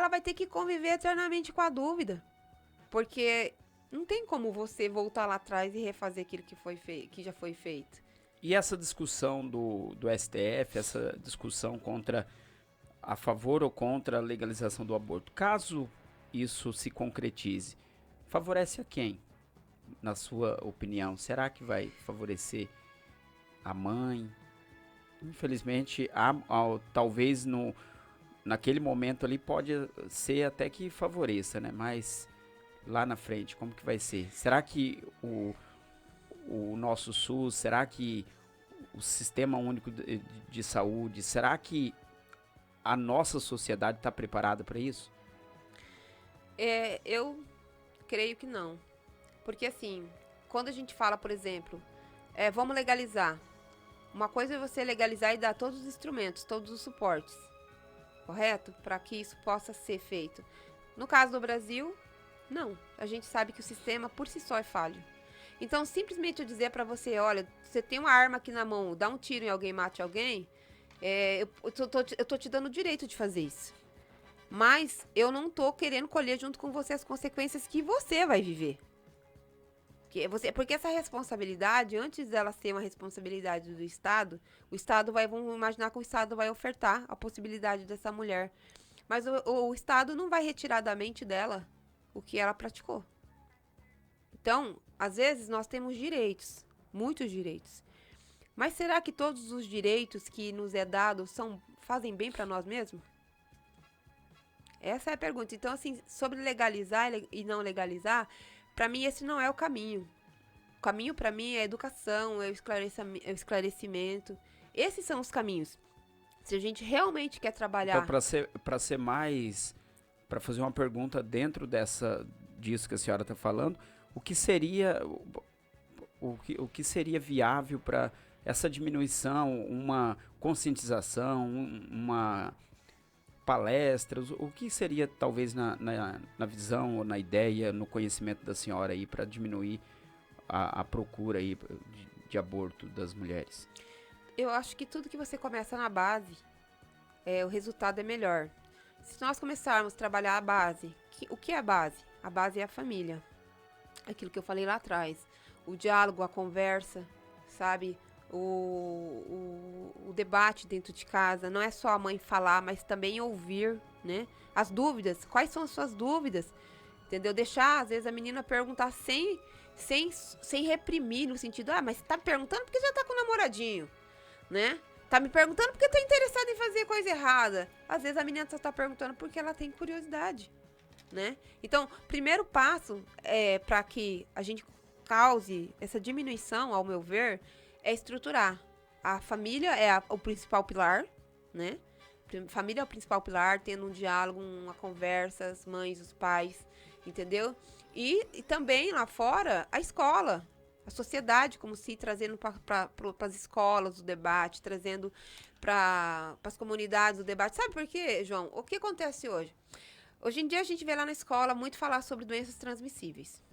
Speaker 3: vai ter que conviver eternamente com a dúvida? Porque não tem como você voltar lá atrás e refazer aquilo que já foi feito.
Speaker 2: E essa discussão do STF, essa discussão a favor ou contra a legalização do aborto, caso isso se concretize, favorece a quem, na sua opinião? Será que vai favorecer a mãe? Infelizmente, talvez naquele momento ali pode ser até que favoreça, né? Mas lá na frente, como que vai ser? Será que o nosso SUS, será que o Sistema Único de Saúde, será que a nossa sociedade está preparada para isso?
Speaker 3: Eu creio que não. Porque assim, quando a gente fala, por exemplo, vamos legalizar. Uma coisa é você legalizar e dar todos os instrumentos, todos os suportes, correto? Para que isso possa ser feito. No caso do Brasil, não. A gente sabe que o sistema por si só é falho. Então, simplesmente eu dizer para você, olha, você tem uma arma aqui na mão, dá um tiro em alguém, mate alguém, eu tô te dando o direito de fazer isso. Mas eu não tô querendo colher junto com você as consequências que você vai viver. Porque essa responsabilidade, antes dela ser uma responsabilidade do Estado, vamos imaginar que o Estado vai ofertar a possibilidade dessa mulher. Mas o Estado não vai retirar da mente dela o que ela praticou. Então, às vezes, nós temos direitos, muitos direitos. Mas será que todos os direitos que nos é dado fazem bem para nós mesmos? Essa é a pergunta. Então, assim, sobre legalizar e não legalizar, para mim esse não é o caminho. O caminho para mim é a educação, é o esclarecimento. Esses são os caminhos. Se a gente realmente quer trabalhar...
Speaker 2: Então, para fazer uma pergunta dentro disso que a senhora está falando, o que seria viável para essa diminuição, uma conscientização, uma palestras, o que seria talvez na visão, ou na ideia, no conhecimento da senhora aí para diminuir a procura aí de aborto das mulheres?
Speaker 3: Eu acho que tudo que você começa na base, o resultado é melhor. Se nós começarmos a trabalhar a base, o que é a base? A base é a família. Aquilo que eu falei lá atrás. O diálogo, a conversa, sabe? O debate dentro de casa. Não é só a mãe falar, mas também ouvir, né? As dúvidas. Quais são as suas dúvidas? Entendeu? Deixar, às vezes, a menina perguntar sem reprimir, no sentido, mas tá me perguntando porque já tá com o namoradinho, né? Tá me perguntando porque tá interessada em fazer coisa errada. Às vezes a menina só tá perguntando porque ela tem curiosidade, né? Então, primeiro passo para que a gente cause essa diminuição, ao meu ver, é estruturar. A família é o principal pilar, né? Família é o principal pilar, tendo um diálogo, uma conversa, as mães, os pais, entendeu? E também lá fora, a escola, a sociedade, como se trazendo para as escolas o debate, trazendo para as comunidades o debate. Sabe por quê, João? O que acontece hoje? Hoje em dia a gente vê lá na escola muito falar sobre doenças transmissíveis,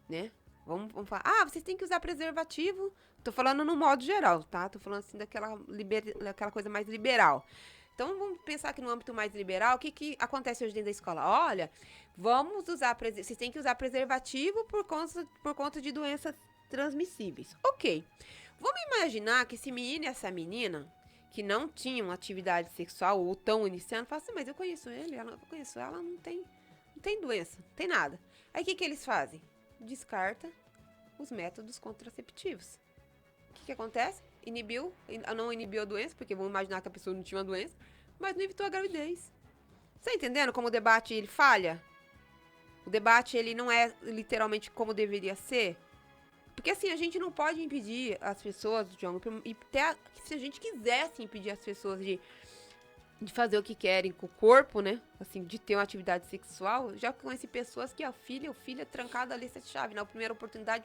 Speaker 3: né? Vamos falar, vocês têm que usar preservativo. Tô falando no modo geral, tá? Tô falando assim daquela coisa mais liberal. Então, vamos pensar que no âmbito mais liberal, o que acontece hoje dentro da escola? Olha, vocês têm que usar preservativo por conta de doenças transmissíveis. Ok. Vamos imaginar que esse menino e essa menina, que não tinham atividade sexual ou estão iniciando, falam assim, mas eu conheço ela não tem doença, não tem nada. Aí, o que eles fazem? Descarta os métodos contraceptivos. O que acontece? Não inibiu a doença, porque vamos imaginar que a pessoa não tinha uma doença, mas não evitou a gravidez. Você tá entendendo como o debate ele falha? O debate ele não é literalmente como deveria ser? Porque assim, a gente não pode impedir as pessoas, João, e até se a gente quisesse impedir as pessoas de fazer o que querem com o corpo, né? Assim, de ter uma atividade sexual. Já conheci pessoas que o filho trancado ali, sete chaves. Na primeira oportunidade,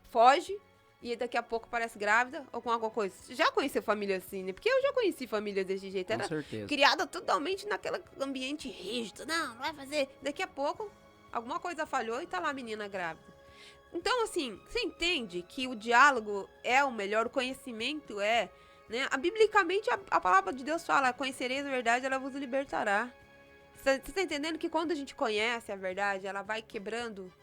Speaker 3: foge, e daqui a pouco parece grávida ou com alguma coisa. Já conheceu família assim, né? Porque eu já conheci família desse jeito. Era criada totalmente naquele ambiente rígido. Não vai fazer. Daqui a pouco, alguma coisa falhou e tá lá a menina grávida. Então, assim, você entende que o diálogo é o melhor, o conhecimento é... Né? Biblicamente, a palavra de Deus fala, conhecereis a verdade, ela vos libertará. Você está entendendo que quando a gente conhece a verdade, ela vai quebrando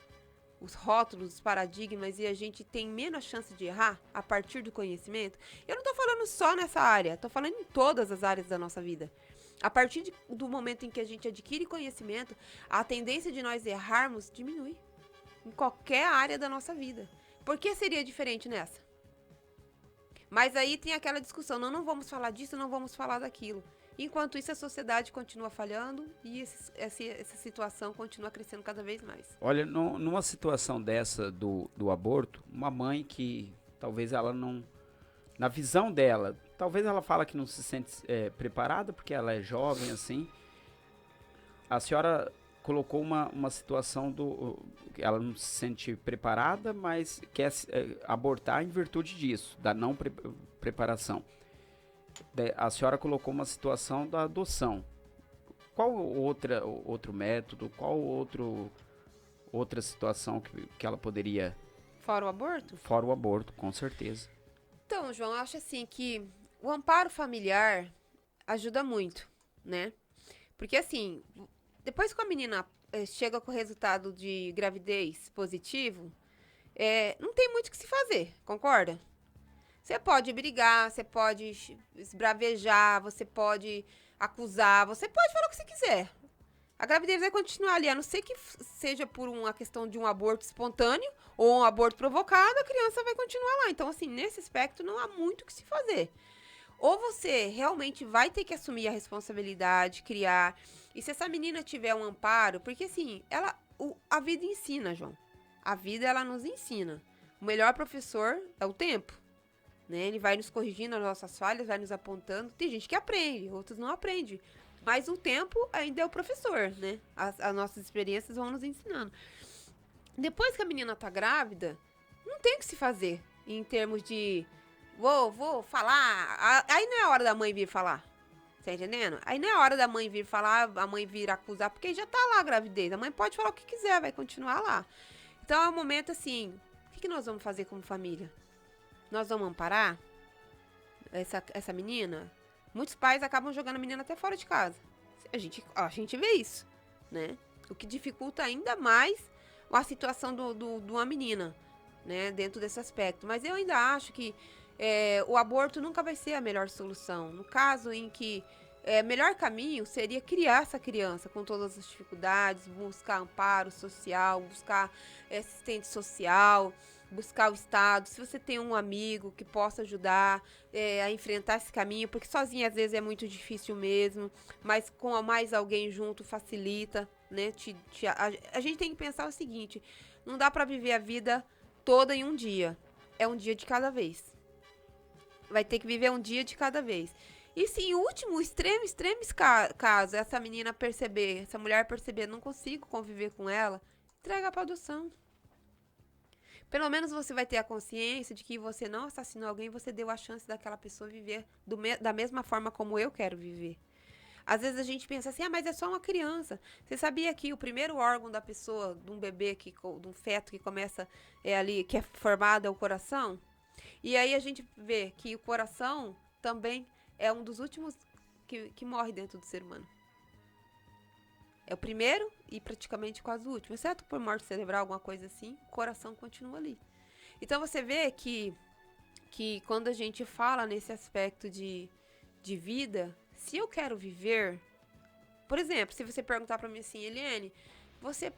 Speaker 3: os rótulos, os paradigmas, e a gente tem menos chance de errar a partir do conhecimento? Eu não estou falando só nessa área, estou falando em todas as áreas da nossa vida. A partir do momento em que a gente adquire conhecimento, a tendência de nós errarmos diminui. Em qualquer área da nossa vida. Por que seria diferente nessa? Mas aí tem aquela discussão, não vamos falar disso, não vamos falar daquilo. Enquanto isso, a sociedade continua falhando e essa situação continua crescendo cada vez mais.
Speaker 2: Olha, numa situação dessa do aborto, uma mãe que talvez ela não... Na visão dela, talvez ela fala que não se sente preparada, porque ela é jovem, assim. A senhora colocou uma situação ela não se sente preparada, mas quer abortar em virtude disso, da não preparação. A senhora colocou uma situação da adoção. Qual outro método, outra situação que ela poderia...
Speaker 3: Fora o aborto?
Speaker 2: Fora o aborto, com certeza.
Speaker 3: Então, João, eu acho assim que o amparo familiar ajuda muito, né? Porque assim... Depois que a menina chega com o resultado de gravidez positivo, não tem muito o que se fazer, concorda? Você pode brigar, você pode esbravejar, você pode acusar, você pode falar o que você quiser. A gravidez vai continuar ali, a não ser que seja por uma questão de um aborto espontâneo ou um aborto provocado, a criança vai continuar lá. Então, assim, nesse aspecto não há muito o que se fazer. Ou você realmente vai ter que assumir a responsabilidade, criar. E se essa menina tiver um amparo, porque assim, a vida ensina, João. A vida, ela nos ensina. O melhor professor é o tempo, né? Ele vai nos corrigindo as nossas falhas, vai nos apontando. Tem gente que aprende, outros não aprendem. Mas o tempo ainda é o professor, né? As nossas experiências vão nos ensinando. Depois que a menina tá grávida, não tem o que se fazer em termos de... Vou falar. Aí não é hora da mãe vir falar. Tá entendendo? Aí não é hora da mãe vir falar, a mãe vir acusar, porque já tá lá a gravidez. A mãe pode falar o que quiser, vai continuar lá. Então é um momento assim, o que nós vamos fazer como família? Nós vamos amparar essa menina? Muitos pais acabam jogando a menina até fora de casa. A gente vê isso, né? O que dificulta ainda mais a situação de uma menina, né? Dentro desse aspecto. Mas eu ainda acho que o aborto nunca vai ser a melhor solução. No caso em que o melhor caminho seria criar essa criança com todas as dificuldades, buscar amparo social, buscar assistente social, buscar o Estado. Se você tem um amigo que possa ajudar a enfrentar esse caminho, porque sozinho às vezes é muito difícil mesmo, mas com mais alguém junto facilita, né? A gente tem que pensar o seguinte, não dá para viver a vida toda em um dia, é um dia de cada vez. Vai ter que viver um dia de cada vez. E sim, o último, extremo caso, essa menina perceber, essa mulher perceber, não consigo conviver com ela, entrega pra adoção. Pelo menos você vai ter a consciência de que você não assassinou alguém, você deu a chance daquela pessoa viver da mesma forma como eu quero viver. Às vezes a gente pensa assim, mas é só uma criança. Você sabia que o primeiro órgão da pessoa, de um bebê, de um feto que começa ali, que é formado, é o coração? E aí a gente vê que o coração também é um dos últimos que morre dentro do ser humano. É o primeiro e praticamente quase o último. Exceto por morte cerebral, alguma coisa assim, o coração continua ali. Então você vê que quando a gente fala nesse aspecto de vida, se eu quero viver... Por exemplo, se você perguntar pra mim assim, Eliane, você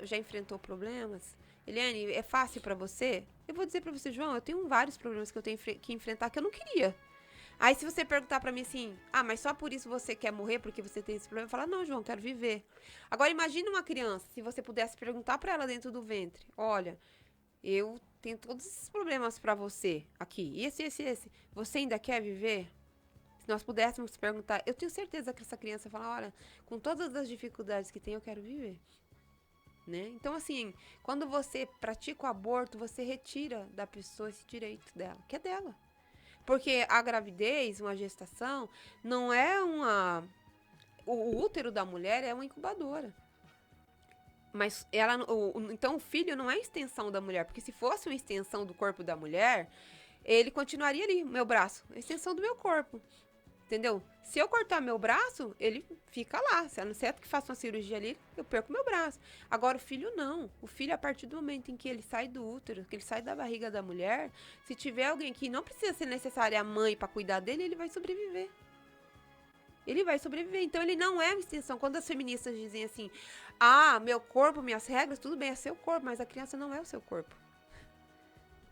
Speaker 3: já enfrentou problemas? Eliane, é fácil pra você? Eu vou dizer pra você, João, eu tenho vários problemas que eu tenho que enfrentar que eu não queria. Aí se você perguntar pra mim assim, mas só por isso você quer morrer, porque você tem esse problema, eu falo, não, João, quero viver. Agora imagine uma criança, se você pudesse perguntar pra ela dentro do ventre, olha, eu tenho todos esses problemas pra você aqui, esse. Você ainda quer viver? Se nós pudéssemos perguntar, eu tenho certeza que essa criança fala, olha, com todas as dificuldades que tem, eu quero viver. Né? Então, assim, quando você pratica o aborto, você retira da pessoa esse direito dela, que é dela. Porque a gravidez, uma gestação, não é uma... O útero da mulher é uma incubadora. Mas então o filho não é extensão da mulher, porque se fosse uma extensão do corpo da mulher, ele continuaria ali, meu braço, a extensão do meu corpo. Entendeu? Se eu cortar meu braço, ele fica lá. Se não certo que faça uma cirurgia ali, eu perco meu braço. Agora, o filho não. O filho, a partir do momento em que ele sai do útero, que ele sai da barriga da mulher, se tiver alguém que não precisa ser necessária a mãe para cuidar dele, ele vai sobreviver. Ele vai sobreviver. Então, ele não é uma extensão. Quando as feministas dizem assim, meu corpo, minhas regras, tudo bem, é seu corpo, mas a criança não é o seu corpo.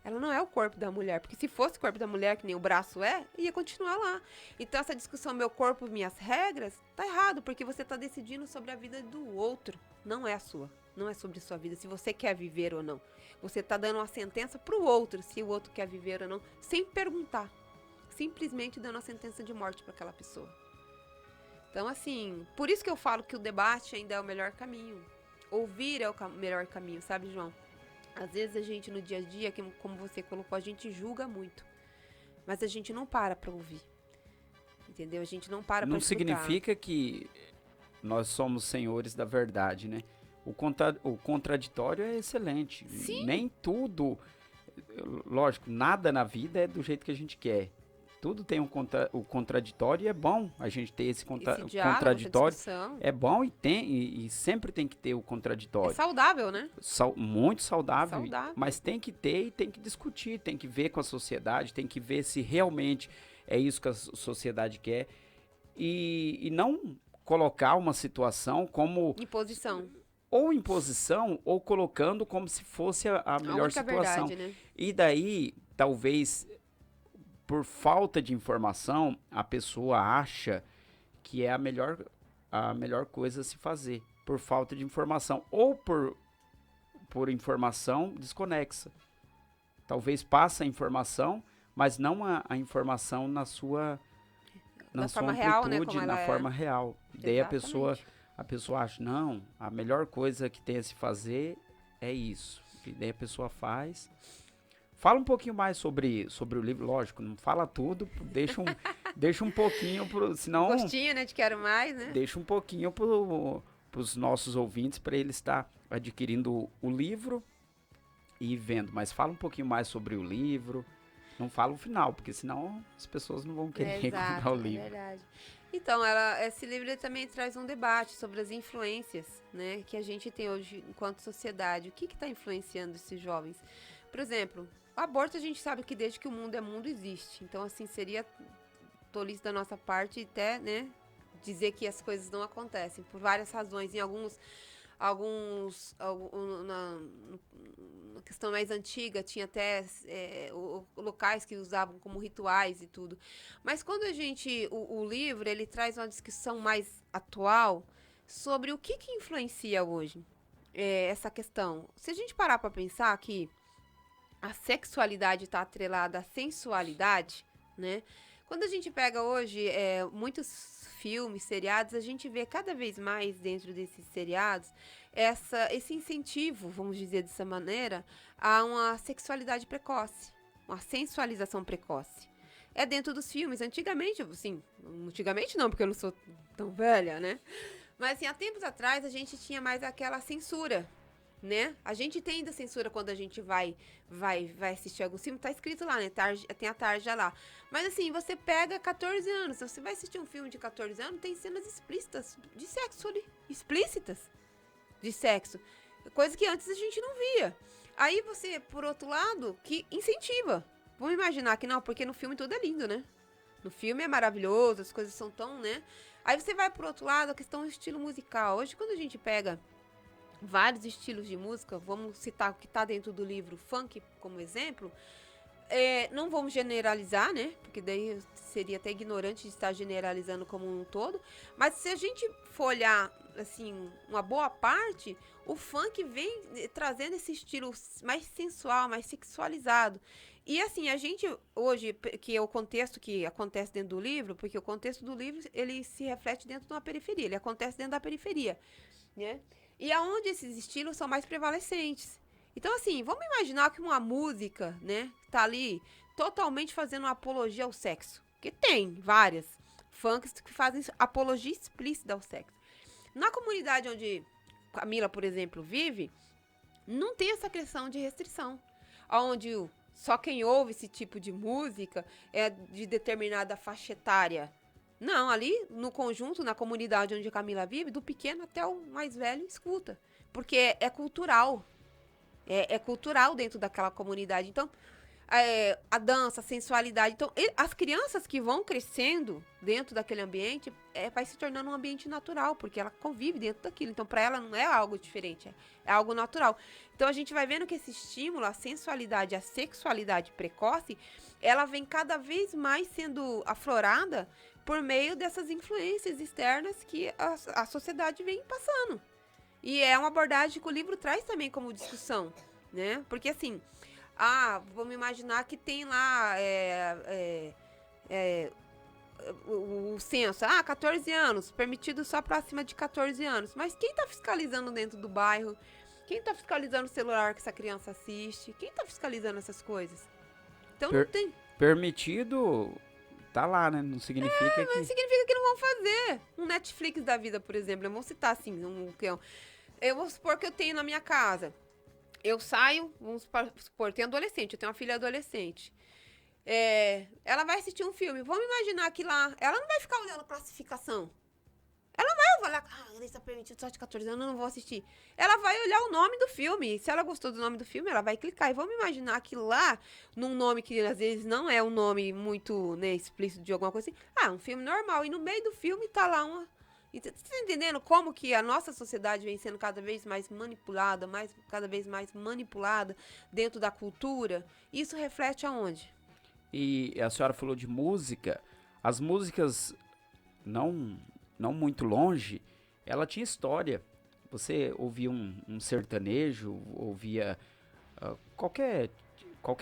Speaker 3: Ela não é o corpo da mulher, porque se fosse o corpo da mulher, que nem o braço ia continuar lá. Então, essa discussão, meu corpo, minhas regras, tá errado, porque você tá decidindo sobre a vida do outro, não é a sua, não é sobre a sua vida, se você quer viver ou não. Você tá dando uma sentença pro outro, se o outro quer viver ou não, sem perguntar, simplesmente dando uma sentença de morte para aquela pessoa. Então, assim, por isso que eu falo que o debate ainda é o melhor caminho. Ouvir é o melhor caminho, sabe, João? Às vezes a gente no dia a dia, como você colocou, a gente julga muito. Mas a gente não para ouvir. Entendeu? A gente não para pra escutar.
Speaker 2: Não significa que nós somos senhores da verdade, né? O contraditório é excelente.
Speaker 3: Sim.
Speaker 2: Nem tudo... Lógico, nada na vida é do jeito que a gente quer. Tudo tem o contraditório e é bom a gente ter esse diálogo, contraditório. É bom e sempre tem que ter o contraditório.
Speaker 3: É saudável, né?
Speaker 2: Muito saudável. Mas tem que ter e tem que discutir, tem que ver com a sociedade, tem que ver se realmente é isso que a sociedade quer. E não colocar uma situação como...
Speaker 3: Imposição.
Speaker 2: Ou imposição, ou colocando como se fosse a melhor situação.
Speaker 3: Verdade, né?
Speaker 2: E daí, talvez... Por falta de informação, a pessoa acha que é a melhor coisa a se fazer. Por falta de informação. Ou por informação desconexa. Talvez passa a informação, mas não a informação na sua
Speaker 3: forma
Speaker 2: amplitude,
Speaker 3: real, né,
Speaker 2: na forma real. E daí a pessoa acha, não, a melhor coisa que tem a se fazer é isso. E daí a pessoa faz... Fala um pouquinho mais sobre o livro, lógico, não fala tudo, deixa um pouquinho, senão...
Speaker 3: Gostinho, né, de quero mais, né?
Speaker 2: Deixa um pouquinho pros nossos ouvintes, para eles estar adquirindo o livro e vendo. Mas fala um pouquinho mais sobre o livro, não fala o final, porque senão as pessoas não vão querer comprar o livro.
Speaker 3: É verdade. Então, esse livro também traz um debate sobre as influências, né, que a gente tem hoje enquanto sociedade. O que está influenciando esses jovens? Por exemplo... O aborto a gente sabe que desde que o mundo é mundo existe. Então, assim, seria tolice da nossa parte até, né, dizer que as coisas não acontecem. Por várias razões. Em na questão mais antiga, tinha até locais que usavam como rituais e tudo. Mas quando o livro, ele traz uma discussão mais atual sobre o que influencia hoje essa questão. Se a gente parar para pensar que a sexualidade está atrelada à sensualidade, né? Quando a gente pega hoje muitos filmes, seriados, a gente vê cada vez mais dentro desses seriados esse incentivo, vamos dizer dessa maneira, a uma sexualidade precoce, uma sensualização precoce. É dentro dos filmes. Antigamente, assim, antigamente não, porque eu não sou tão velha, né? Mas assim, há tempos atrás a gente tinha mais aquela censura, né? A gente tem ainda censura quando a gente vai assistir algum filme, tá escrito lá, né? Tem a tarja lá. Mas assim, você pega 14 anos, você vai assistir um filme de 14 anos, tem cenas explícitas de sexo ali, explícitas de sexo, coisa que antes a gente não via. Aí você, por outro lado, que incentiva. Vamos imaginar que não, porque no filme tudo é lindo, né? No filme é maravilhoso, as coisas são tão, né? Aí você vai por outro lado, a questão do estilo musical. Hoje, quando a gente pega vários estilos de música, vamos citar o que está dentro do livro Funk como exemplo, não vamos generalizar, né? Porque daí seria até ignorante de estar generalizando como um todo. Mas se a gente for olhar, assim, uma boa parte, o funk vem trazendo esse estilo mais sensual, mais sexualizado. E assim, a gente hoje, que é o contexto que acontece dentro do livro, porque o contexto do livro, ele se reflete dentro de uma periferia, ele acontece dentro da periferia, né? E aonde esses estilos são mais prevalecentes. Então, assim, vamos imaginar que uma música, né, tá ali totalmente fazendo uma apologia ao sexo. Que tem várias funks que fazem apologia explícita ao sexo. Na comunidade onde Camila, por exemplo, vive, não tem essa questão de restrição. Onde só quem ouve esse tipo de música é de determinada faixa etária. Não, ali no conjunto, na comunidade onde a Camila vive, do pequeno até o mais velho escuta. Porque é cultural. É cultural dentro daquela comunidade. Então, a dança, a sensualidade. Então, as crianças que vão crescendo dentro daquele ambiente, vai se tornando um ambiente natural, porque ela convive dentro daquilo. Então, para ela não é algo diferente, é algo natural. Então, a gente vai vendo que esse estímulo, a sensualidade, a sexualidade precoce, ela vem cada vez mais sendo aflorada por meio dessas influências externas que a sociedade vem passando. E é uma abordagem que o livro traz também como discussão, né? Porque assim, vamos imaginar que tem lá o censo, 14 anos, permitido só para acima de 14 anos. Mas quem tá fiscalizando dentro do bairro? Quem tá fiscalizando o celular que essa criança assiste? Quem tá fiscalizando essas coisas? Então não tem...
Speaker 2: Permitido... Tá lá, né? Não significa que...
Speaker 3: Não significa que não vão fazer. Um Netflix da vida, por exemplo. Eu vou citar assim, eu vou supor que eu tenho na minha casa. Eu saio, vamos supor, tenho adolescente, eu tenho uma filha adolescente. Ela vai assistir um filme. Vamos imaginar que lá, ela não vai ficar olhando classificação. Ela não vai olhar, ele está permitido só de 14 anos, eu não vou assistir. Ela vai olhar o nome do filme. Se ela gostou do nome do filme, ela vai clicar. E vamos imaginar que lá, num nome que às vezes não é um nome muito, né, explícito de alguma coisa assim. Um filme normal. E no meio do filme tá lá uma... Você tá entendendo como que a nossa sociedade vem sendo cada vez mais manipulada, cada vez mais manipulada dentro da cultura? Isso reflete aonde?
Speaker 2: E a senhora falou de música. As músicas não muito longe, ela tinha história. Você ouvia um sertanejo, ouvia qualquer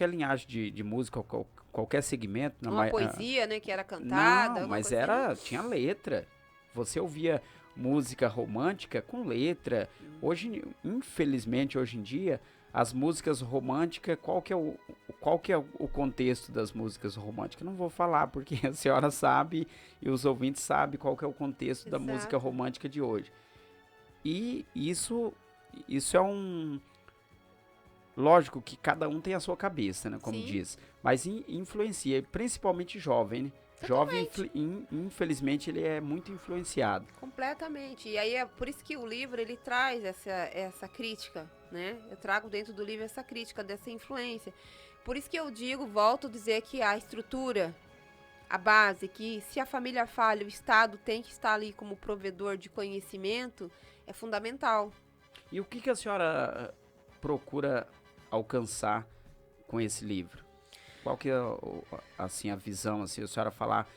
Speaker 2: linhagem de música, qualquer segmento.
Speaker 3: Uma poesia, né, que era cantada.
Speaker 2: Não, mas
Speaker 3: assim.
Speaker 2: tinha letra. Você ouvia música romântica com letra. Hoje, infelizmente, hoje em dia, as músicas românticas, qual que é o contexto das músicas românticas? Não vou falar, porque a senhora sabe e os ouvintes sabem qual que é o contexto da música romântica de hoje. E isso é lógico que cada um tem a sua cabeça, né? Como
Speaker 3: Sim.
Speaker 2: diz. Mas influencia, principalmente jovem, né? Jovem, infelizmente, ele é muito influenciado.
Speaker 3: Completamente. E aí é por isso que o livro, ele traz essa crítica, né? Eu trago dentro do livro essa crítica dessa influência. Por isso que eu volto a dizer que a estrutura, a base, que se a família falha, o Estado tem que estar ali como provedor de conhecimento, é fundamental.
Speaker 2: E o que a senhora procura alcançar com esse livro? Qual que é, assim, a visão, assim, a senhora falar,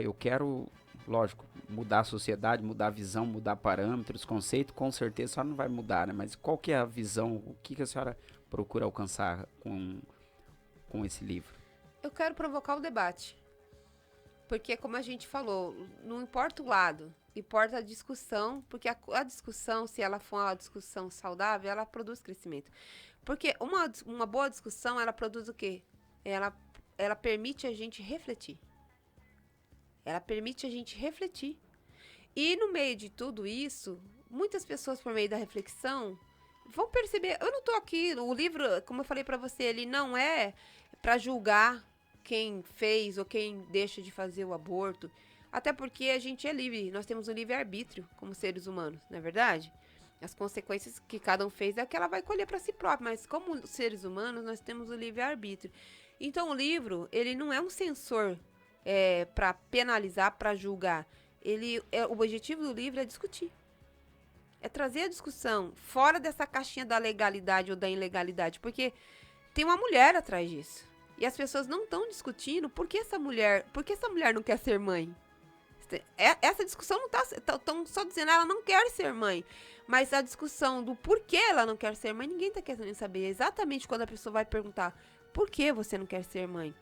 Speaker 2: eu quero, lógico, mudar a sociedade, mudar a visão, mudar parâmetros, conceitos, com certeza a senhora não vai mudar, né? Mas qual que é a visão, o que a senhora procura alcançar com esse livro?
Speaker 3: Eu quero provocar o debate. Porque, como a gente falou, não importa o lado, importa a discussão, porque a discussão, se ela for uma discussão saudável, ela produz crescimento. Porque uma boa discussão, ela produz o quê? Ela permite a gente refletir. Ela permite a gente refletir. E no meio de tudo isso, muitas pessoas, por meio da reflexão, vão perceber. Eu não tô aqui, o livro, como eu falei pra você, ele não é pra julgar quem fez ou quem deixa de fazer o aborto. Até porque a gente é livre, nós temos um livre-arbítrio como seres humanos, não é verdade? As consequências que cada um fez é que ela vai colher para si própria, mas como seres humanos nós temos o livre-arbítrio. Então o livro, ele não é um censor para penalizar, para julgar. O objetivo do livro é discutir. É trazer a discussão fora dessa caixinha da legalidade ou da ilegalidade, porque tem uma mulher atrás disso. E as pessoas não estão discutindo por que essa mulher não quer ser mãe. Essa discussão não estão só dizendo ela não quer ser mãe. Mas a discussão do porquê ela não quer ser mãe, ninguém está querendo saber. É exatamente quando a pessoa vai perguntar por que você não quer ser mãe,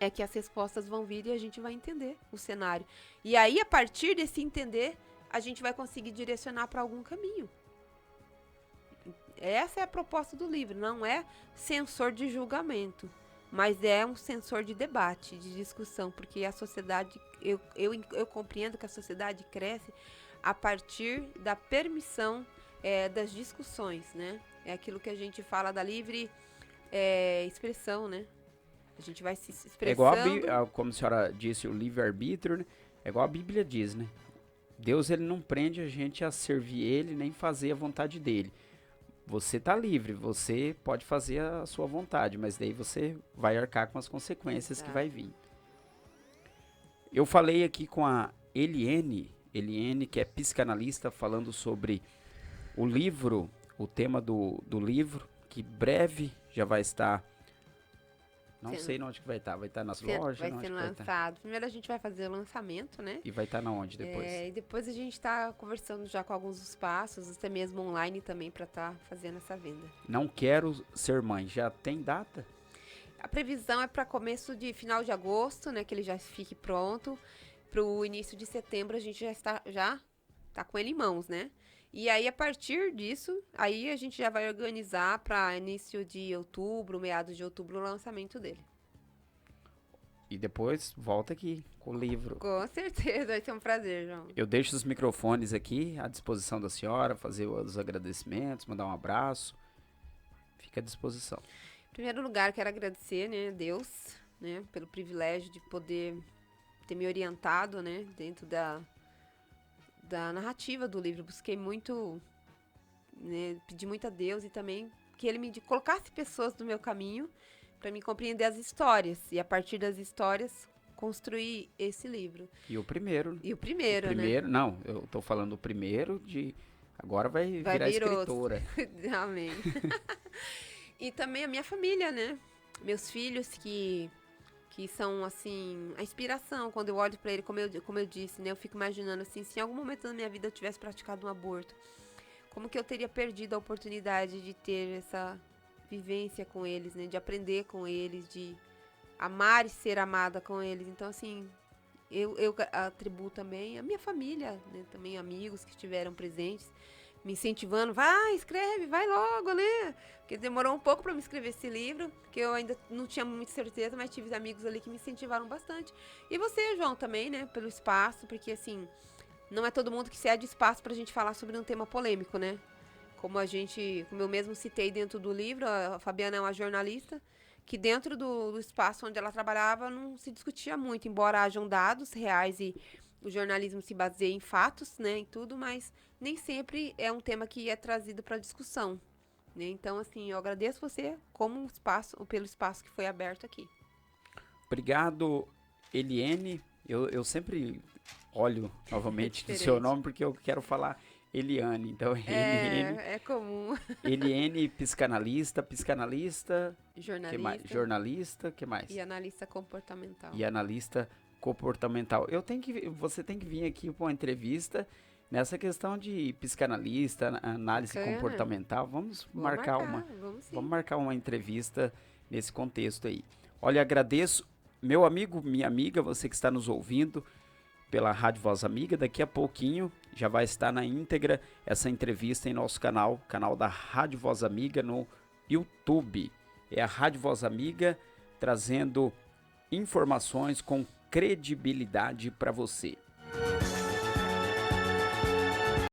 Speaker 3: é que as respostas vão vir e a gente vai entender o cenário. E aí, a partir desse entender, a gente vai conseguir direcionar para algum caminho. Essa é a proposta do livro. Não é censor de julgamento, mas é um sensor de debate, de discussão, porque a sociedade, eu compreendo que a sociedade cresce a partir da permissão das discussões, né? É aquilo que a gente fala da livre expressão, né? A gente vai se expressando.
Speaker 2: É igual, como a senhora disse, o livre-arbítrio, né? É igual a Bíblia diz, né? Deus, ele não prende a gente a servir ele, nem fazer a vontade dele. Você tá livre, você pode fazer a sua vontade, mas daí você vai arcar com as consequências. Exato. Que vai vir. Eu falei aqui com a Eliene, que é psicanalista, falando sobre o livro, o tema do livro, que breve já vai estar, não sei onde que vai estar nas lojas.
Speaker 3: Vai ser lançado. Primeiro a gente vai fazer o lançamento, né?
Speaker 2: E vai estar na onde depois?
Speaker 3: E depois a gente está conversando já com alguns espaços, até mesmo online também, para estar fazendo essa venda.
Speaker 2: Não quero ser mãe, já tem data?
Speaker 3: A previsão é para final de agosto, né? Que ele já fique pronto. Para o início de setembro a gente já está com ele em mãos, né? E aí, a partir disso, aí a gente já vai organizar para início de outubro, meados de outubro, o lançamento dele.
Speaker 2: E depois volta aqui com o livro.
Speaker 3: Com certeza, vai ser um prazer, João.
Speaker 2: Eu deixo os microfones aqui à disposição da senhora, fazer os agradecimentos, mandar um abraço. Fica à disposição.
Speaker 3: Em primeiro lugar, quero agradecer, né, a Deus, né, pelo privilégio de poder ter me orientado, né, dentro da narrativa do livro. Busquei muito, né, pedi muito a Deus e também que ele me colocasse pessoas no meu caminho para me compreender as histórias e a partir das histórias construir esse livro.
Speaker 2: E o primeiro.
Speaker 3: Né?
Speaker 2: Não, eu tô falando o primeiro agora vai virar escritora.
Speaker 3: Amém. E também a minha família, né? Meus filhos que são, assim, a inspiração. Quando eu olho pra ele, como eu disse, né? Eu fico imaginando, assim, se em algum momento da minha vida eu tivesse praticado um aborto, como que eu teria perdido a oportunidade de ter essa vivência com eles, né? De aprender com eles, de amar e ser amada com eles. Então, assim, eu atribuo também a minha família, né? Também amigos que estiveram presentes, me incentivando, vai, escreve, vai logo, né? Porque demorou um pouco para me escrever esse livro, que eu ainda não tinha muita certeza, mas tive amigos ali que me incentivaram bastante. E você, João, também, né? Pelo espaço, porque assim, não é todo mundo que cede espaço pra gente falar sobre um tema polêmico, né? Como eu mesmo citei dentro do livro, a Fabiana é uma jornalista, que dentro do espaço onde ela trabalhava não se discutia muito, embora hajam dados reais e o jornalismo se baseia em fatos, né, em tudo, mas nem sempre é um tema que é trazido para discussão, né? Então, assim, eu agradeço você pelo espaço que foi aberto aqui.
Speaker 2: Obrigado, Eliene. Eu sempre olho novamente no seu nome porque eu quero falar Eliane, então Eliane.
Speaker 3: É comum.
Speaker 2: Eliane, psicanalista,
Speaker 3: jornalista,
Speaker 2: que mais?
Speaker 3: E analista comportamental.
Speaker 2: Você tem que vir aqui para uma entrevista nessa questão de psicanalista, análise comportamental. Vamos marcar uma entrevista nesse contexto aí. Olha, agradeço meu amigo, minha amiga, você que está nos ouvindo pela Rádio Voz Amiga, daqui a pouquinho já vai estar na íntegra essa entrevista em nosso canal da Rádio Voz Amiga no YouTube. É a Rádio Voz Amiga trazendo informações com credibilidade para você.